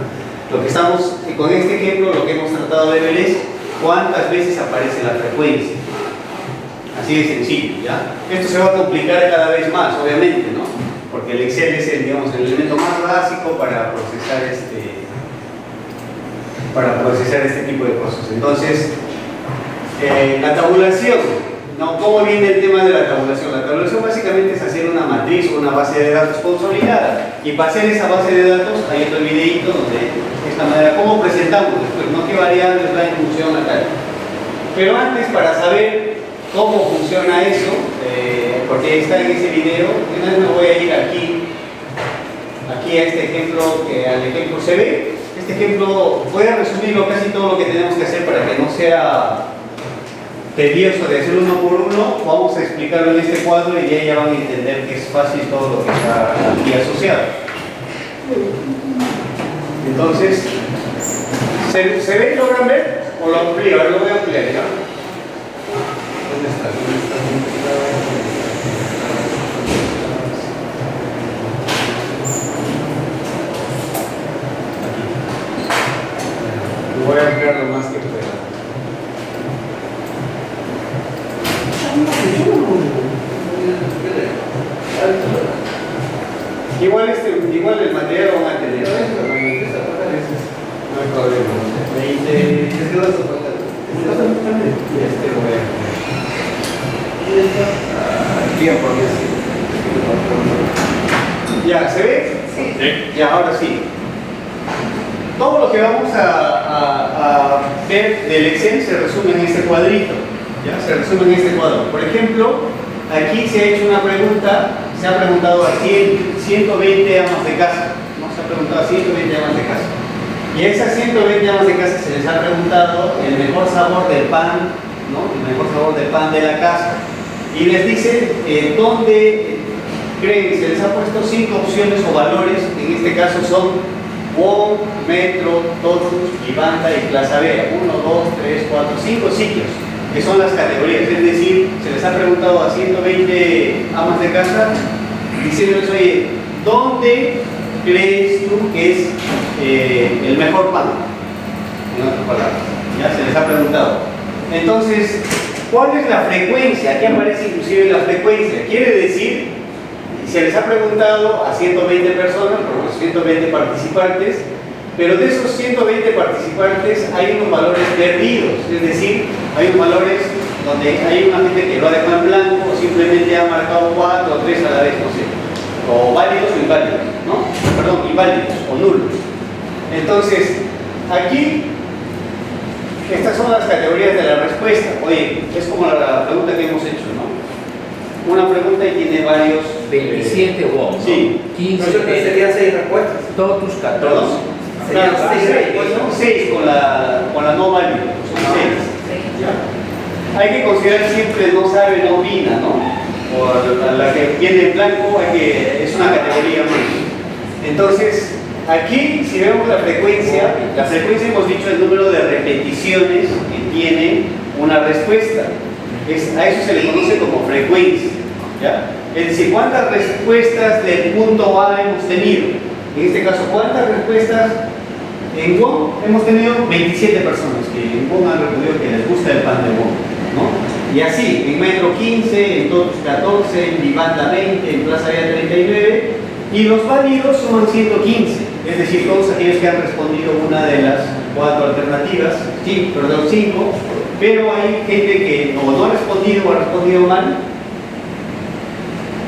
Lo que estamos, con este ejemplo, lo que hemos tratado de ver es cuántas veces aparece la frecuencia. Así de sencillo, ¿ya? Esto se va a complicar cada vez más, obviamente, ¿no? Porque el Excel es el elemento más básico para procesar este tipo de cosas. Entonces, la tabulación. No, ¿cómo viene el tema de la tabulación? La tabulación básicamente es hacer una matriz o una base de datos consolidada. Y para hacer esa base de datos hay otro videito donde de esta manera, ¿cómo presentamos después? ¿No? ¿Qué variables va en función a tal? Pero antes, para saber cómo funciona eso, porque está en ese video, me voy a ir aquí a este ejemplo, al ejemplo se ve. Este ejemplo, voy a resumirlo casi todo lo que tenemos que hacer para que no sea tedioso de hacer uno por uno. Vamos a explicarlo en este cuadro y ya van a entender que es fácil todo lo que está aquí asociado. Entonces, ¿se ve? ¿Logran ver? ¿O lo amplío? Ahora lo voy a ampliar, ¿ya? ¿Dónde está? Lo voy a ampliar lo más que pueda. Igual el material lo van a tener. No hay problema. 20. Bien, porque sí. ¿Ya se ve? Sí. Ya, ahora sí. Todo lo que vamos a ver del Excel se resume en este cuadrito. ¿Ya? Se resume en este cuadro. Por ejemplo, aquí se ha hecho una pregunta, se ha preguntado a 120 amas de casa. ¿No? Se ha preguntado a 120 amas de casa. Y a esas 120 amas de casa se les ha preguntado el mejor sabor del pan, ¿no? El mejor sabor del pan de la casa. Y les dice dónde creen, se les ha puesto 5 opciones o valores, en este caso son WOM, Metro, Totus, Vivanda y Plaza Vera. 1, 2, 3, 4, 5 sitios, que son las categorías. Es decir, se les ha preguntado a 120 amas de casa, diciéndoles, oye, ¿dónde crees tú que es el mejor pan? En otras palabras, ya se les ha preguntado. Entonces, ¿cuál es la frecuencia? Aquí aparece inclusive la frecuencia. Quiere decir, se les ha preguntado a 120 personas, por los 120 participantes, pero de esos 120 participantes hay unos valores perdidos, es decir, hay unos valores donde hay una gente que lo ha dejado en blanco o simplemente ha marcado 4 o 3 a la vez, no sé, o válidos o inválidos, ¿no? Perdón, inválidos o nulos. Entonces, aquí, estas son las categorías de la respuesta. Oye, es como la pregunta que hemos hecho, ¿no? Una pregunta y tiene varios... 27 WOM, ¿no? Sí. 15 serían 6 respuestas. todos tus 14. Perdón. Serían Claro, 6 respuestas. son 6 con la no válida, son 6. ¿Ya? Hay que considerar siempre no sabe, no opina, ¿no? O la que viene en blanco es una categoría más. Entonces, aquí si vemos la frecuencia hemos dicho el número de repeticiones que tiene una respuesta. A eso se le conoce como frecuencia. ¿Ya? Es decir, ¿cuántas respuestas del punto A hemos tenido? En este caso, ¿cuántas respuestas en WOM? Hemos tenido 27 personas que en WOM han respondido que les gusta el pan de WOM, ¿no? Y así, en Metro 15, en Totus 14, en Vivanda 20, en Plaza Vía 39, y los válidos suman 115, es decir, todos aquellos que han respondido una de las 4 alternativas, 5, pero hay gente que no ha respondido o ha respondido mal,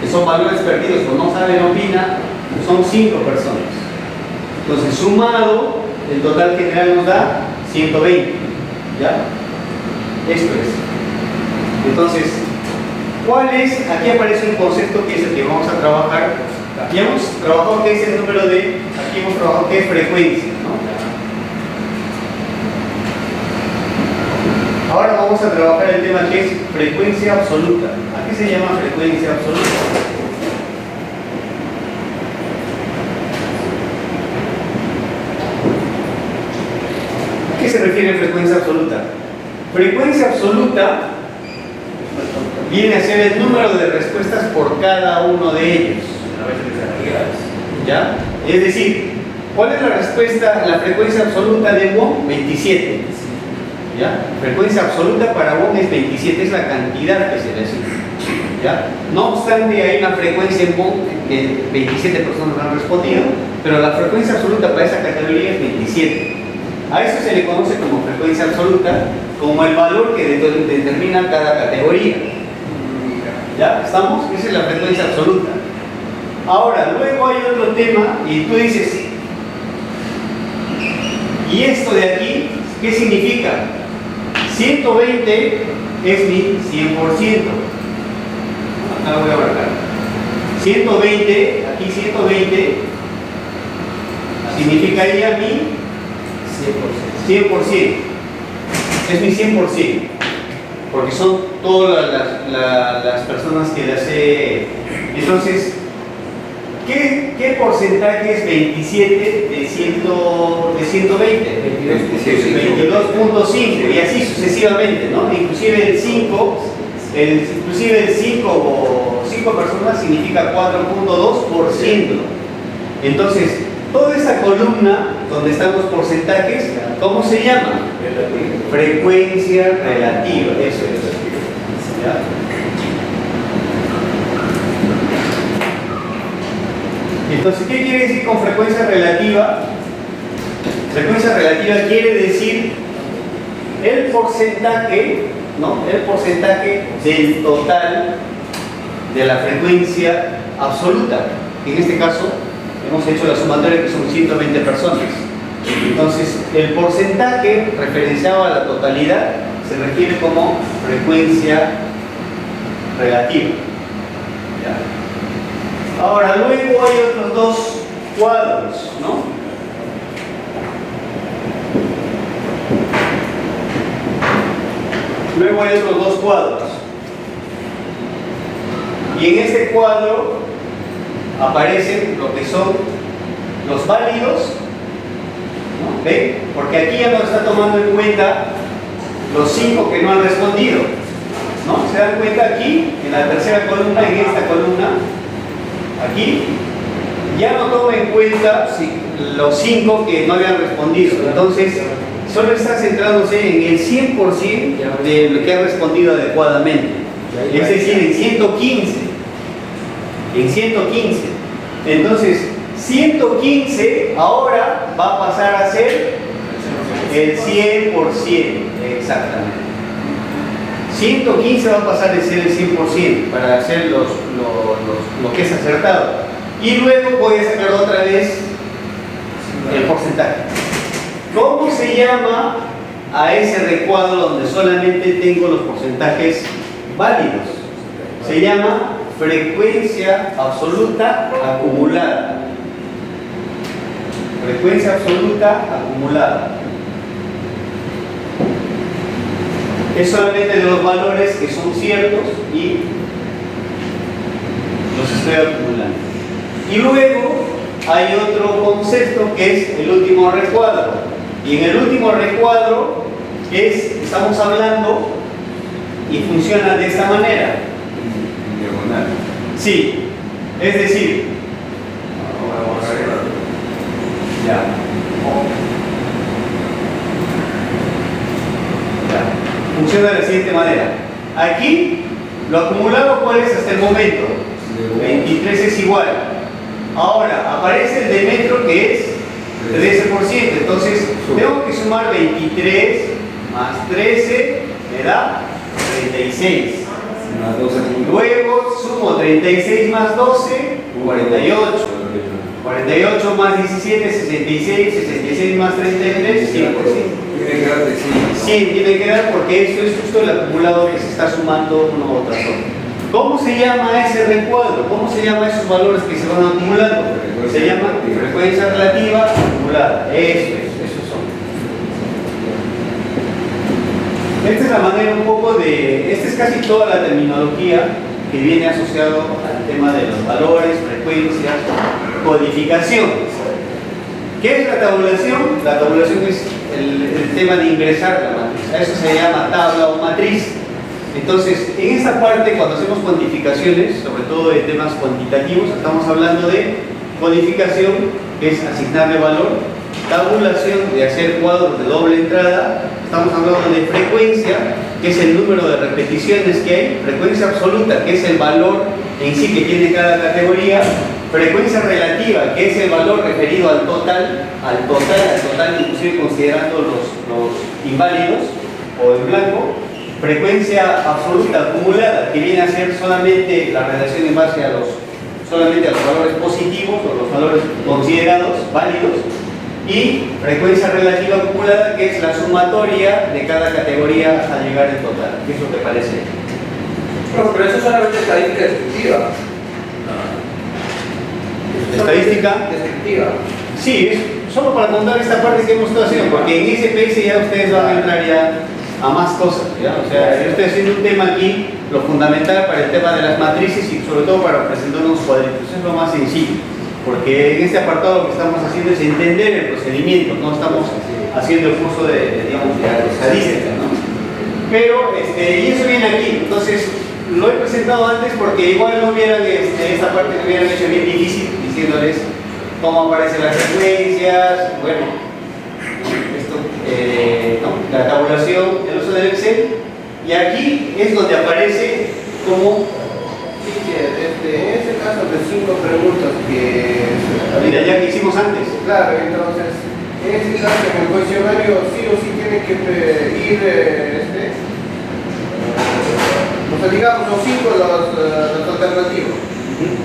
que son valores perdidos o no sabe, no opina, son 5 personas. Entonces, sumado, el total general nos da 120. ¿Ya? Esto es. Entonces, ¿cuál es? Aquí aparece un concepto que es el que vamos a trabajar. Ya hemos trabajado que es el número de, aquí hemos trabajado que es frecuencia, ¿no? Ahora vamos a trabajar el tema que es frecuencia absoluta. ¿A qué se llama frecuencia absoluta? ¿A qué se refiere frecuencia absoluta? Frecuencia absoluta viene a ser el número de respuestas por cada uno de ellos. ¿Ya? Es decir, ¿cuál es la respuesta, la frecuencia absoluta de WOM? 27. ¿Ya? Frecuencia absoluta para WOM es 27, es la cantidad que se le asigna. ¿Ya? No obstante, hay una frecuencia en WOM que 27 personas han respondido, pero la frecuencia absoluta para esa categoría es 27. A eso se le conoce como frecuencia absoluta, como el valor que determina cada categoría. ¿Ya? ¿Estamos? Esa es la frecuencia absoluta. Ahora, luego hay otro tema y tú dices, ¿y esto de aquí qué significa? 120 es mi 100%. Acá voy a marcar. 120, aquí 120 significaría mi 100%. Es mi 100%. Porque son todas las personas que las he... Entonces, ¿qué porcentaje es 27 de 120? 22.5 y así sucesivamente, ¿no? Inclusive el 5 o 5 personas significa 4.2%. Entonces, toda esa columna donde están los porcentajes, ¿cómo se llama? Frecuencia relativa, eso es. ¿Ya? Entonces, ¿qué quiere decir con frecuencia relativa? Frecuencia relativa quiere decir el porcentaje, ¿no? El porcentaje del total de la frecuencia absoluta. En este caso, hemos hecho la sumatoria que son 120 personas. Entonces, el porcentaje referenciado a la totalidad se refiere como frecuencia relativa. ¿Ya? Ahora, luego hay otros dos cuadros, ¿no? Luego hay otros dos cuadros. Y en este cuadro aparecen lo que son los válidos, ¿no? ¿Ven? Porque aquí ya nos está tomando en cuenta los 5 que no han respondido, ¿no? ¿Se dan cuenta aquí? En la tercera columna, en esta columna, aquí, ya no toma en cuenta los 5 que no habían respondido. Entonces, solo está centrándose en el 100% de lo que ha respondido adecuadamente. Es decir, en 115. En 115. Entonces, 115 ahora va a pasar a ser el 100%. Exactamente. 115 va a pasar a ser el 100% para hacer lo que es acertado. Y luego voy a sacar otra vez el porcentaje. ¿Cómo se llama a ese recuadro donde solamente tengo los porcentajes válidos? Se llama frecuencia absoluta acumulada. Frecuencia absoluta acumulada. Es solamente de los valores que son ciertos y los estoy acumulando. Y luego hay otro concepto que es el último recuadro. Y en el último recuadro estamos hablando y funciona de esta manera. Diagonal. Sí, es decir, ya. Funciona de la siguiente manera. Aquí, lo acumulado, ¿cuál es hasta el momento? 23 es igual. Ahora, aparece el de metro que es 13%. Entonces, tengo que sumar 23 más 13, me da 36. Luego sumo 36 más 12, 48. 48 más 17, 66, 66 más 33, 100%. Tiene que dar de 100 tiene que dar porque esto es justo el acumulado que se está sumando uno tras otro. ¿Cómo se llama ese recuadro? ¿Cómo se llama esos valores que se van acumulando? Se llama frecuencia relativa acumulada. Esos son. Esta es la manera un poco de... Esta es casi toda la terminología que viene asociado al tema de los valores, frecuencias, codificaciones. ¿Qué es la tabulación? La tabulación es el tema de ingresar la matriz. A eso se llama tabla o matriz. Entonces, en esta parte, cuando hacemos cuantificaciones, sobre todo de temas cuantitativos, estamos hablando de codificación, que es asignarle valor, tabulación, de hacer cuadros de doble entrada, estamos hablando de frecuencia, que es el número de repeticiones que hay, frecuencia absoluta, que es el valor en sí que tiene cada categoría, frecuencia relativa, que es el valor referido al total inclusive considerando los inválidos o en blanco, frecuencia absoluta acumulada, que viene a ser solamente la relación en base a solamente a los valores positivos o los valores considerados válidos, y frecuencia relativa acumulada, que es la sumatoria de cada categoría al llegar al total. ¿Qué es lo que parece? Pero eso es solamente estadística descriptiva. ¿Estadística? Descriptiva. Sí, es solo para contar esta parte que hemos estado haciendo, porque en SPS ya ustedes van a entrar ya a más cosas, ¿ya? O sea, yo estoy haciendo un tema aquí, lo fundamental para el tema de las matrices y sobre todo para presentar unos cuadritos. Eso es lo más sencillo, porque en este apartado lo que estamos haciendo es entender el procedimiento, no estamos haciendo el curso de estadística, ¿no? Pero, y eso viene aquí, entonces lo he presentado antes porque igual no hubieran, esta parte que hubieran hecho bien difícil, diciéndoles cómo aparecen las frecuencias, bueno, la tabulación, el uso del Excel, y aquí es donde aparece como... En este caso de 5 preguntas que... Mira, ya que hicimos antes. Claro, entonces, en este caso en el cuestionario sí o sí tiene que ir, o sea, digamos los 5 los alternativos,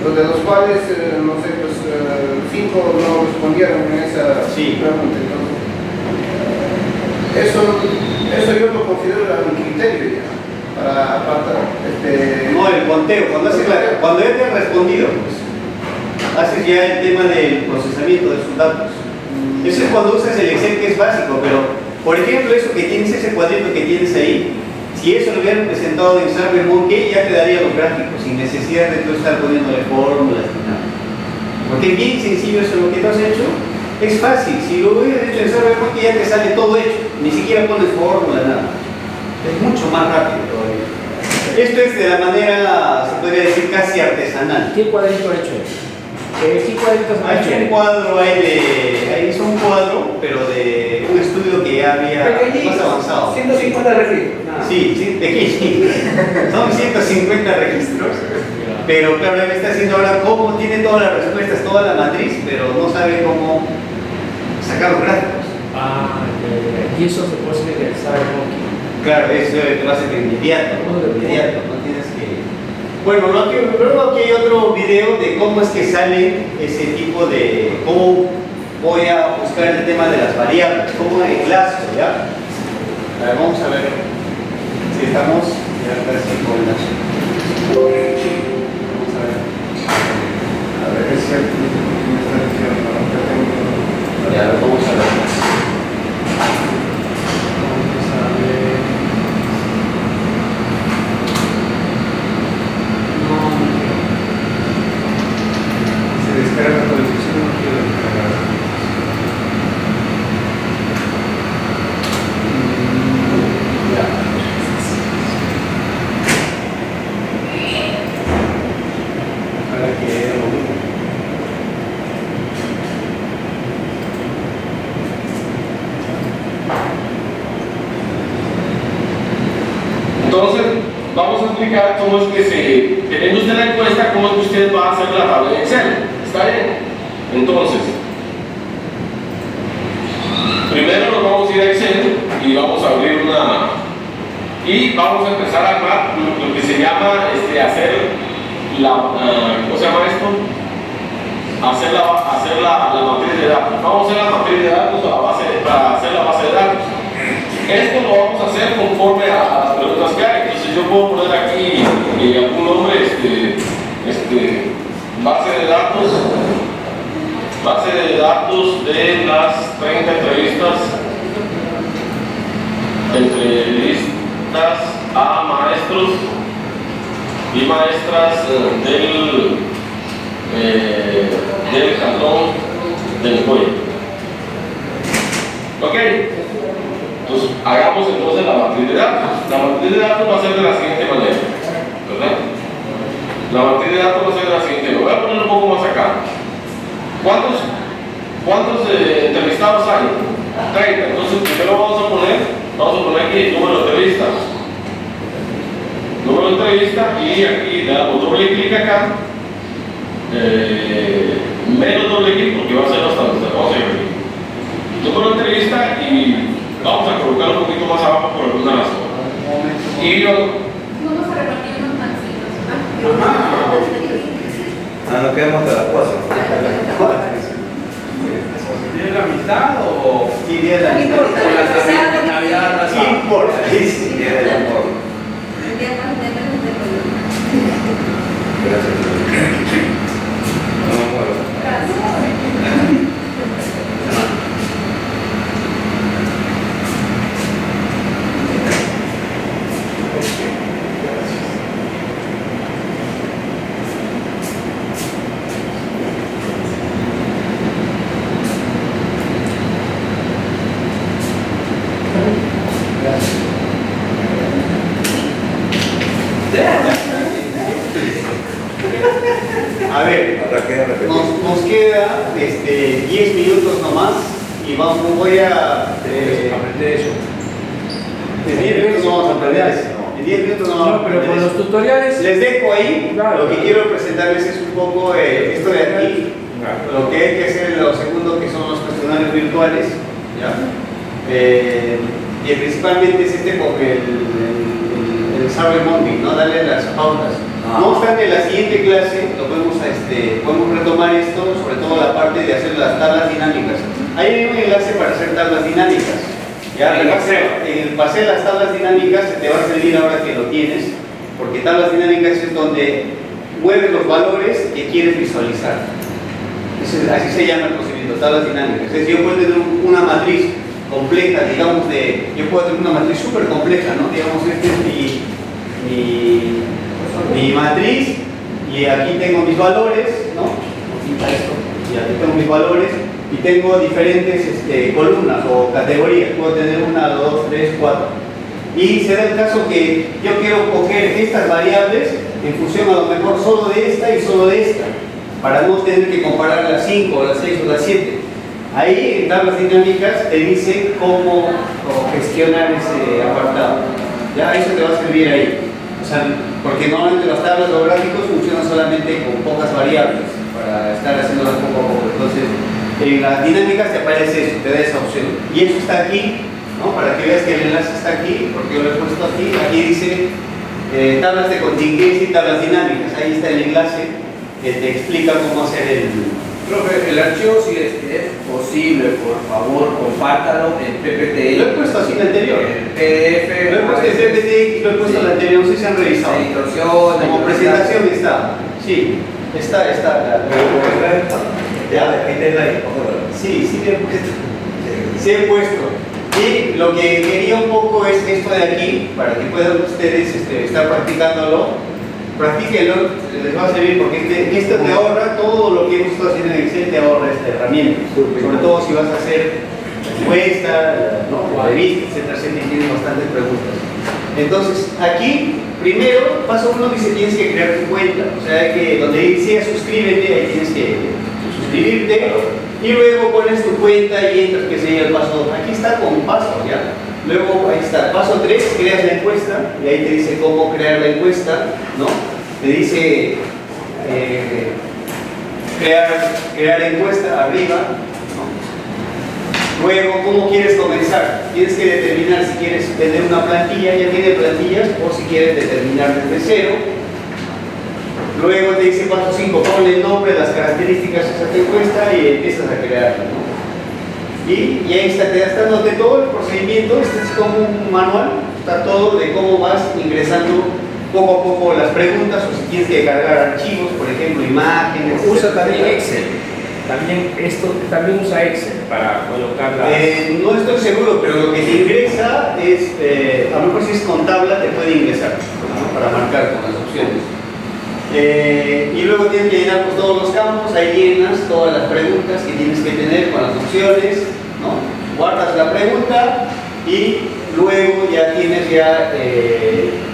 los de los cuales, no sé, pues 5 no respondieron en esa pregunta. Entonces, eso yo lo considero a mi criterio ya, para apartar No, el conteo, cuando ya te han respondido, pues, haces ya el tema del procesamiento de sus datos. Eso es cuando usas el Excel, que es básico, pero, por ejemplo, eso que tienes, ese cuadrito que tienes ahí, si eso lo hubieran presentado en SurveyMonkey, ya te daría los gráficos, sin necesidad de tú estar poniéndole fórmulas ni nada. Porque es bien sencillo eso, lo que tú has hecho. Es fácil, si lo hubieras hecho en SurveyMonkey ya te sale todo hecho, ni siquiera pones fórmula, nada. Es mucho más rápido todavía. Esto es de la manera, se podría decir, casi artesanal. ¿Qué cuadrito ha hecho? ¿Qué cuadritos ha hecho? Un cuadro, ahí hizo un cuadro, pero de un estudio que ya había más avanzado. 150 registros. Sí, pequeño. Son 150 registros. Pero claro, él está haciendo ahora cómo tiene todas las respuestas, toda la matriz, pero no sabe cómo sacar los gráficos. Y eso se puede hacer en el SurveyMonkey. Claro, eso te va a ser inmediato, no tienes que... Bueno, luego aquí hay otro video de cómo es que sale ese tipo de... cómo voy a buscar el tema de las variables, como en clase, ¿ya? A ver, vamos a ver si estamos ya casi con las... Vamos a ver. A ver, es cierto, me está diciendo, ¿no? Ya, vamos a ver. Descarga todo el diseño, no quiero descargar. Ya. Para que lo mismo. Entonces, vamos a explicar cómo es que teniendo usted la encuesta, cómo es que usted va a hacer la tabla de Excel. ¿Está bien? Entonces, primero nos vamos a ir a Excel y vamos a abrir y vamos a empezar a armar lo que se llama hacer ¿cómo se llama esto? Hacer la matriz de datos. Vamos a hacer la matriz de datos para hacer la base de datos. Esto lo vamos a hacer conforme a las preguntas que hay. Entonces yo puedo poner aquí algún nombre, base de datos de las 30 entrevistas a maestros y maestras del cantón de Nicoya. ¿Ok? Entonces, hagamos entonces la matriz de datos. La matriz de datos va a ser de la siguiente manera, ¿verdad? La matriz de datos va a ser de la siguiente manera. Voy a poner un poco más acá. ¿Cuántos entrevistados hay? 30. Entonces, primero vamos a poner aquí el número de entrevistas. Número de entrevista y aquí le damos doble clic acá. Menos doble clic porque va a ser bastante. Vamos a ir aquí. Número de entrevista y vamos a colocar un poquito más abajo por alguna razón. Y Vamos a repartir unos mancitos. No quedamos de las cosas. ¿Tiene la mitad o...? Sí, tiene la mitad. Con la Navidad Sí, importa. Sí, Tiene el amor. Gracias. No me muero. A ver, nos queda 10 minutos nomás y voy a aprender eso. En 10 minutos no vamos a aprender eso. En 10 minutos no vamos a No, pero aprender con los eso. tutoriales. Les dejo ahí. Claro. Lo que quiero presentarles es un poco esto de aquí. Lo que hay que hacer en lo segundo, que son los cuestionarios virtuales. ¿Ya? Y principalmente es porque el Survey Monkey, ¿no? Darle las pautas. No obstante, en la siguiente clase podemos retomar esto, sobre todo la parte de hacer las tablas dinámicas. Hay un enlace para hacer tablas dinámicas. ¿Ya? Para hacer las tablas dinámicas te va a servir ahora que lo tienes, porque tablas dinámicas es donde mueves los valores que quieres visualizar. Así se llama el procedimiento, tablas dinámicas. Es decir, yo puedo tener una matriz compleja, digamos, yo puedo tener una matriz súper compleja, ¿no? Digamos, este es mi matriz y aquí tengo mis valores, ¿no? Y aquí tengo mis valores y tengo diferentes columnas o categorías. Puedo tener 1, 2, 3, 4. Y se da el caso que yo quiero coger estas variables en función a lo mejor solo de esta y solo de esta, para no tener que comparar las 5, las 6 o las 7. Ahí en tablas dinámicas te dice cómo gestionar ese apartado. Ya, eso te va a servir ahí. O sea, porque normalmente las tablas o gráficos funcionan solamente con pocas variables para estar haciéndolas poco a poco. Entonces, en las dinámicas te aparece eso, te da esa opción. Y eso está aquí, ¿no? Para que veas que el enlace está aquí, porque yo lo he puesto aquí. Aquí dice tablas de contingencia y tablas dinámicas. Ahí está el enlace que te explica cómo hacer Profe, el archivo si es posible, por favor, compártalo en PPT. Lo he puesto así en el anterior. En PDF. Lo he puesto en PPT y lo he puesto en el anterior, no sé si han revisado. La distorsión. Como presentación está. Sí, está. Sí, sí he puesto. Sí he puesto. Y lo que quería un poco es esto de aquí, para que puedan ustedes estar practicándolo. Practíquenlo, les va a servir porque esto te ahorra todo lo que hemos estado haciendo en Excel, te ahorra esta herramienta. Sobre todo si vas a hacer encuesta, ¿no? Revista, etcétera, y tienes bastantes preguntas. Entonces, aquí, primero, paso uno dice tienes que crear tu cuenta. O sea, que donde dice suscríbete, ahí tienes que suscribirte. Y luego pones tu cuenta y entras, que sería el paso 2. Aquí está con pasos, ¿ya? Luego, ahí está, paso 3, creas la encuesta, y ahí te dice cómo crear la encuesta, ¿no? Te dice crear encuesta arriba, ¿no? Luego, ¿cómo quieres comenzar? Tienes que determinar si quieres tener una plantilla, ya tiene plantillas, o si quieres determinar desde cero. Luego te dice paso 5, ponle el nombre, las características de esa encuesta y empiezas a crearla, ¿no? Y ahí está, te está dándote todo el procedimiento, este es como un manual, está todo de cómo vas ingresando poco a poco las preguntas o si tienes que cargar archivos, por ejemplo, imágenes. Usa también Excel. También usa Excel para colocar no estoy seguro, pero lo que te ingresa es, a lo mejor si es con tabla te puede ingresar, ¿no? Para marcar con las opciones. Y luego tienes que llenar pues, todos los campos, ahí llenas todas las preguntas que tienes que tener con las opciones, ¿no? Guardas la pregunta y luego ya tienes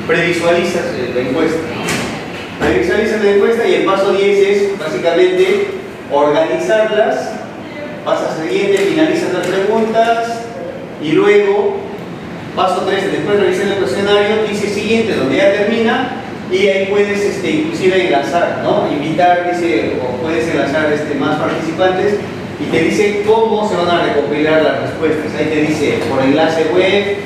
previsualizas la encuesta, ¿no? Previsualizas la encuesta y el paso 10 es básicamente organizarlas, pasas al siguiente, finalizas las preguntas y luego paso 3, después de revisar el cuestionario, dice siguiente, donde ya termina. Y ahí puedes inclusive enlazar, ¿no? Invitar, dice, o puedes enlazar más participantes y te dice cómo se van a recopilar las respuestas. Ahí te dice por enlace web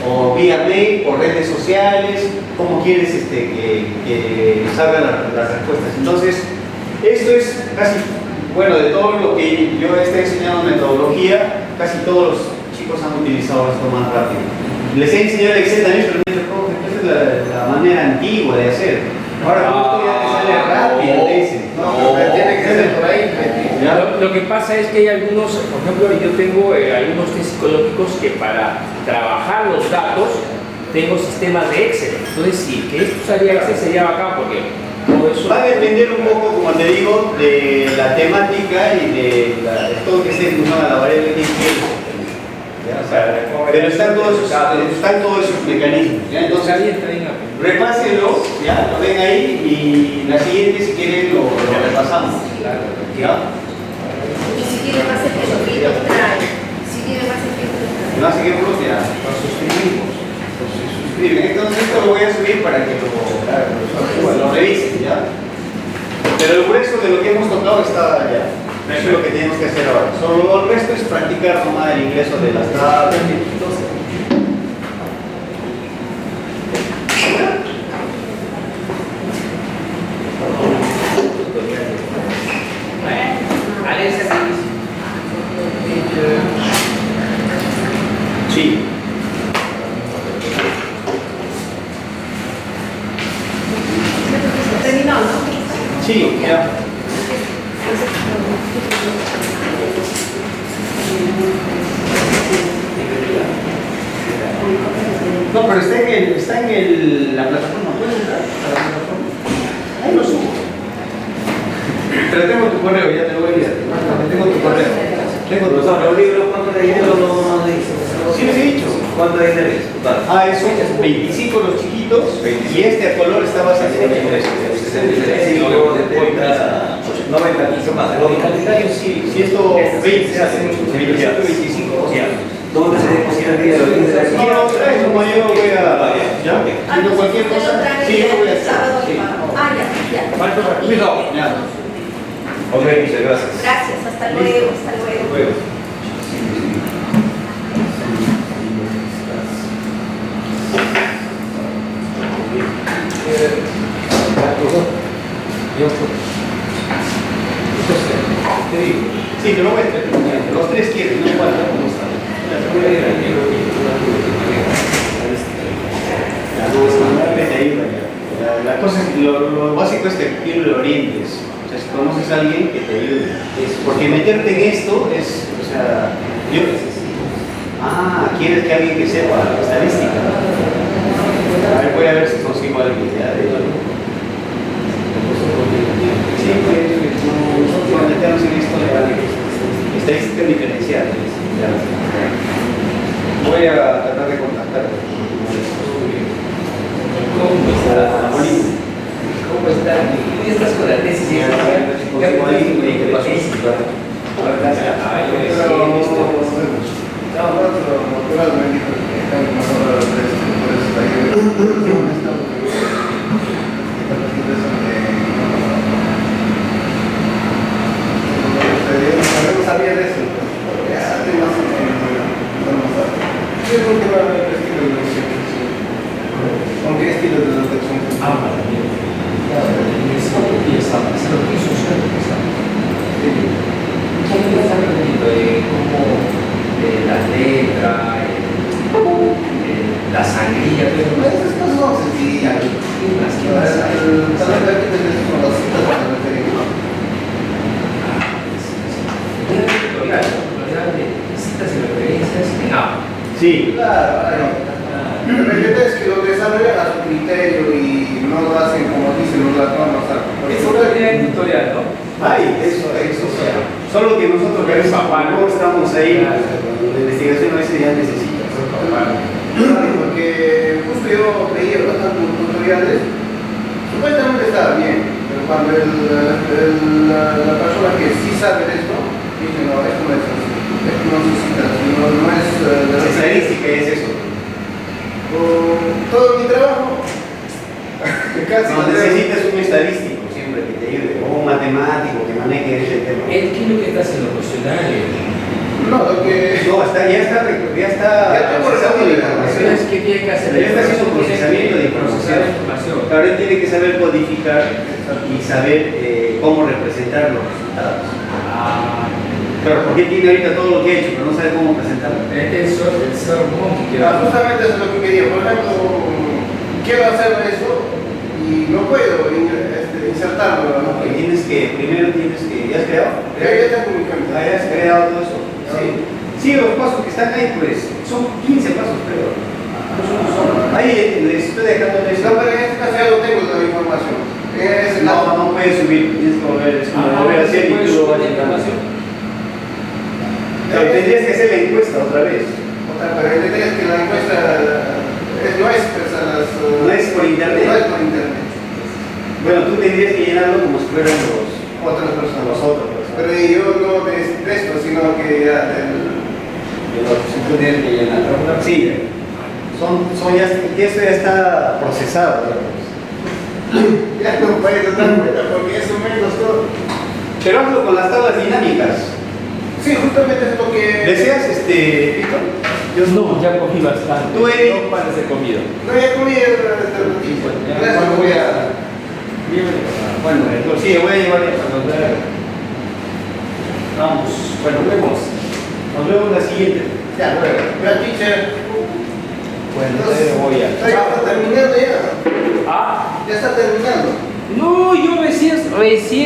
o vía mail, por redes sociales, cómo quieres que salgan las respuestas. Entonces, esto es casi, bueno, de todo lo que yo estoy enseñando metodología, casi todos los chicos han utilizado esto más rápido. Les he enseñado el Excel también, pero esa es la manera antigua de hacer. Ahora, esto ya te sale rápido, te dicen. No, tiene que ser por ahí. Lo que pasa es que hay algunos, por ejemplo, yo tengo algunos test psicológicos que para trabajar los datos tengo sistemas de Excel. Entonces, sí, que esto usaría Excel sería bacán porque todo eso va a depender un poco, como te digo, de la temática y de todo que esté en función a la variable que quieres. Pero están todos esos mecanismos, ¿ya? Entonces, repásenlo, ya, lo ven ahí y la siguiente, si quieren, lo repasamos. ¿Ya? Y si tiene más ejemplos, trae. Si tiene más ejemplos, Más ejemplos, ya, nos suscribimos. Se suscriben. Entonces, esto lo voy a subir para que lo revisen, ¿ya? Pero el grueso de lo que hemos tocado está allá. Eso es lo que tenemos que hacer ahora. Solo el resto es practicar nomás el ingreso de las tablas. Sí. Terminó, ¿no? Sí, ya. No, pero está en la plataforma. ¿Puedes entrar a la plataforma? Ahí lo subo. Pero tengo tu correo, ya te lo voy a enviar. Tengo tu correo. Los libros, ¿cuánto de dinero no dice? Sí les he dicho. ¿Cuánto de dinero es total? Eso es 25 los chiquitos y este a color estaba 63. 65, 70, 90, mucho más. Los calendarios sí, si esto 20 se hacen 25. ¿Dónde se deposita el dinero? No, lo traes como yo voy a... ¿Ya? Si no cualquier cosa, sí, yo voy a hacer. Sí. ya. Cuidado. Ya. Ok, muchas gracias. Gracias, hasta luego, hasta luego. Yo te digo. Sí, te lo voy a traer. Los tres quieren, no importa cómo están. La cosa es, lo básico es que tú lo orientes. O sea, si conoces a alguien que te ayude. Porque meterte en esto es, o sea, yo... quieres que alguien que sepa estadística. A ver, voy a ver si consigo alguien ya de... Sí, pues, nosotros metemos en esto de estadística diferencial. Voy a tratar de contactar. ¿Cómo está? ¿Cómo está? ¿Y estás con la tesis? ¿Ya consigo alguien que pasó? Sabía de eso, ya estoy más o menos. Yo creo que va a haber estilo de detección. ¿Con qué estilo de detección? Para mí. Eso empieza a pasar lo que hizo usted. ¿Cómo está aprendiendo? ¿Cómo la letra, la sangría? Pero esas cosas son sencillas. ¿Qué más hay? Tal vez aquí te con las citas de la referencia. Citas y referencias en APA. Sí. Claro, pero el detalle es que lo desarrollan a su criterio y no lo hacen como dicen los ladrones. Eso es un tutorial, ¿no? Eso. Solo que nosotros que no estamos ahí, la investigación a veces ya necesita. Porque justo yo veía bastantes tutoriales, supuestamente estaba bien, pero cuando la persona que sí sabe de esto, dice no, esto no es así, esto no necesita, no es de la Estadística es eso. todo mi trabajo, casi No, necesitas un estadístico siempre que te ayude, o un matemático que maneje ese tema. ¿Qué es lo que está haciendo cuestionario? no, lo que... No, ya está procesando la información. Es que tiene que hacer. Ya está haciendo procesamiento de información. Ahora él tiene que saber codificar y saber cómo representar los resultados. Claro, porque él tiene ahorita todo lo que ha hecho, pero no sabe cómo presentarlo. El sermón que justamente eso es lo que quería. Por ejemplo, quiero hacer eso y no puedo insertarlo. ¿No? Primero tienes que, ¿ya has creado? Ya tengo mi cuenta. Ya has creado todo eso. Sí, los pasos que están ahí, pues, son 15 pasos, creo. Ahí les estoy dejando eso. No, pero en este caso ya lo tengo la información. No puedes subir, tienes que volver, volver a hacer y tú lo vas a información. Pero tendrías que hacer la encuesta otra vez. Pero el detalle es que la encuesta no es personas. No es por internet. No es por internet. Bueno, tú tendrías que llenarlo como si fueran otras personas. Los otros. Pero yo no de esto, sino que ya si tú tienes que llenar. Sí, esto ya está procesado. Ya no puedes dar cuenta porque eso menos todo. Pero hazlo con las tablas dinámicas. Sí, justamente es lo que... ¿Deseas, Víctor? No, ya comí bastante. Tú eres... No pares de comida. No, ya comí Gracias, voy a... Bueno, entonces sí, voy a llevar ya. Vamos, bueno, nos vemos la siguiente. Ya, bueno. Ya, teacher. Bueno, entonces voy a... Ya está terminando ya. Ya está terminando. No, yo recién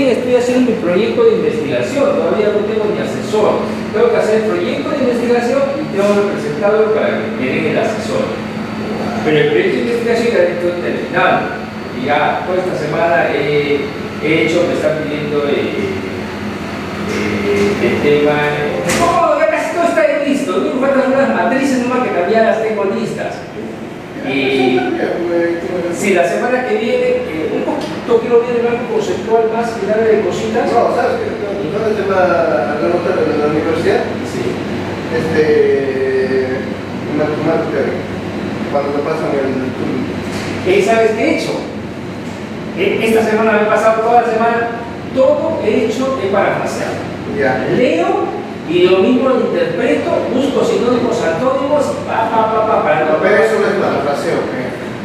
estoy haciendo mi proyecto de investigación, todavía no tengo ni asesor. Tengo que hacer el proyecto de investigación y tengo que presentarlo para que me den el asesor. Pero el proyecto de investigación ya estoy terminando. Y ya toda esta semana he hecho, me están pidiendo el tema. Ya casi todo está listo. Lo único que faltan unas matrices nomás que también las tengo listas. Y si la semana que viene, un poquito quiero ver algo conceptual más y darle de cositas. No, ¿sabes qué? ¿Dónde te va a renotar en la universidad? Sí. Una cuando te pasan el turno. ¿Y sabes qué he hecho? Esta semana me he pasado toda la semana, todo he hecho he parafraseado. Ya. Leo y lo mismo lo interpreto, busco sinónimos, antónimos y para no. Pero eso no es parafraseo, ¿qué?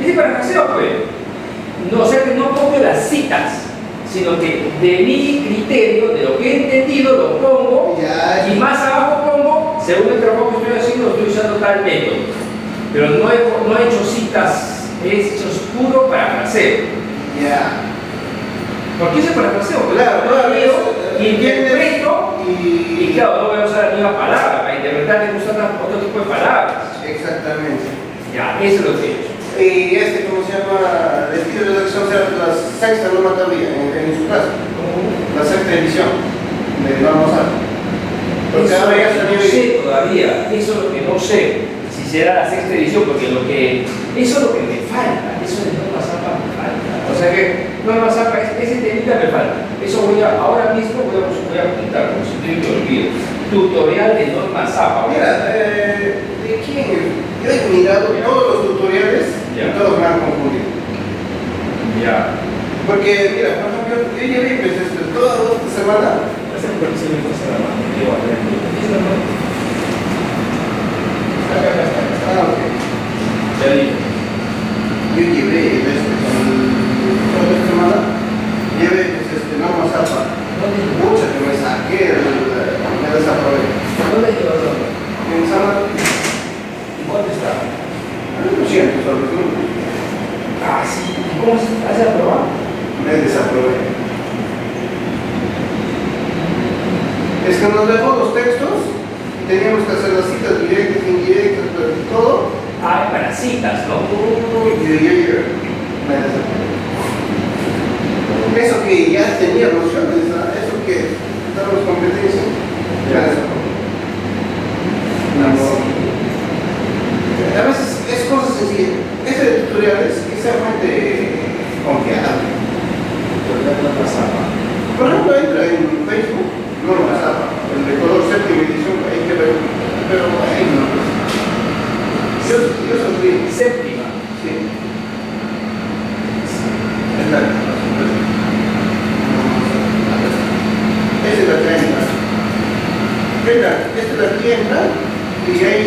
Es parafraseo, pues. No, o sea que no copio las citas. sino que de mi criterio, de lo que he entendido, lo pongo Ya, y más abajo pongo, según el trabajo que estoy haciendo, estoy usando tal método. Pero no he hecho citas, he hecho puro parafraseo. ya. ¿Por qué es el parafraseo? Porque Claro, yo leo y entiendes interpreto y claro, no voy a usar la misma palabra. Para interpretar tengo que usar otro tipo de palabras. Exactamente. Ya, eso es lo que he hecho. Y ¿cómo se llama? El estilo de redacción será la sexta normatoria en su caso. La sexta edición de Vamos a. Porque Eso ahora ya no salió. sé todavía, eso es lo que no sé, si será la sexta edición, porque eso es lo que me falta, eso de Norma Zapa me falta. O sea que Norma Zapa, ese temita me falta. Eso ahora mismo voy a apuntar, como si estoy que olvido. Tutorial de Norma Zapa. Mira, ¿de quién? Yo he mirado todos los tutoriales y todos me han confundido. Ya. Porque, mira, por ejemplo, yo llevé toda esta semana. Ah, ok. Ya dije. Yo llevé toda esta semana, llevé Norma Zapa. Mucho que me saqué, me desaprobé. ¿Dónde llevas la? En Sama, ¿Y cuánto está? lo siento, sobre todo. Ah, sí. ¿Cómo se hace aprobar? Me desaprobé. Es que nos dejó los textos y teníamos que hacer las citas directas, indirectas, todo. Ah, para citas, ¿no? Y me desaprobé. Eso que ya tenía nociones, eso que damos competencia, me desaprobé. A veces es cosa sencilla. Este tutorial es realmente confiable. Por ejemplo, entra en Facebook, Norma Zapa, el de color séptima edición, hay que ver, pero ahí no. Yo sufrí. Séptima. Sí. Esta es la 30. Esta es la 30 y hay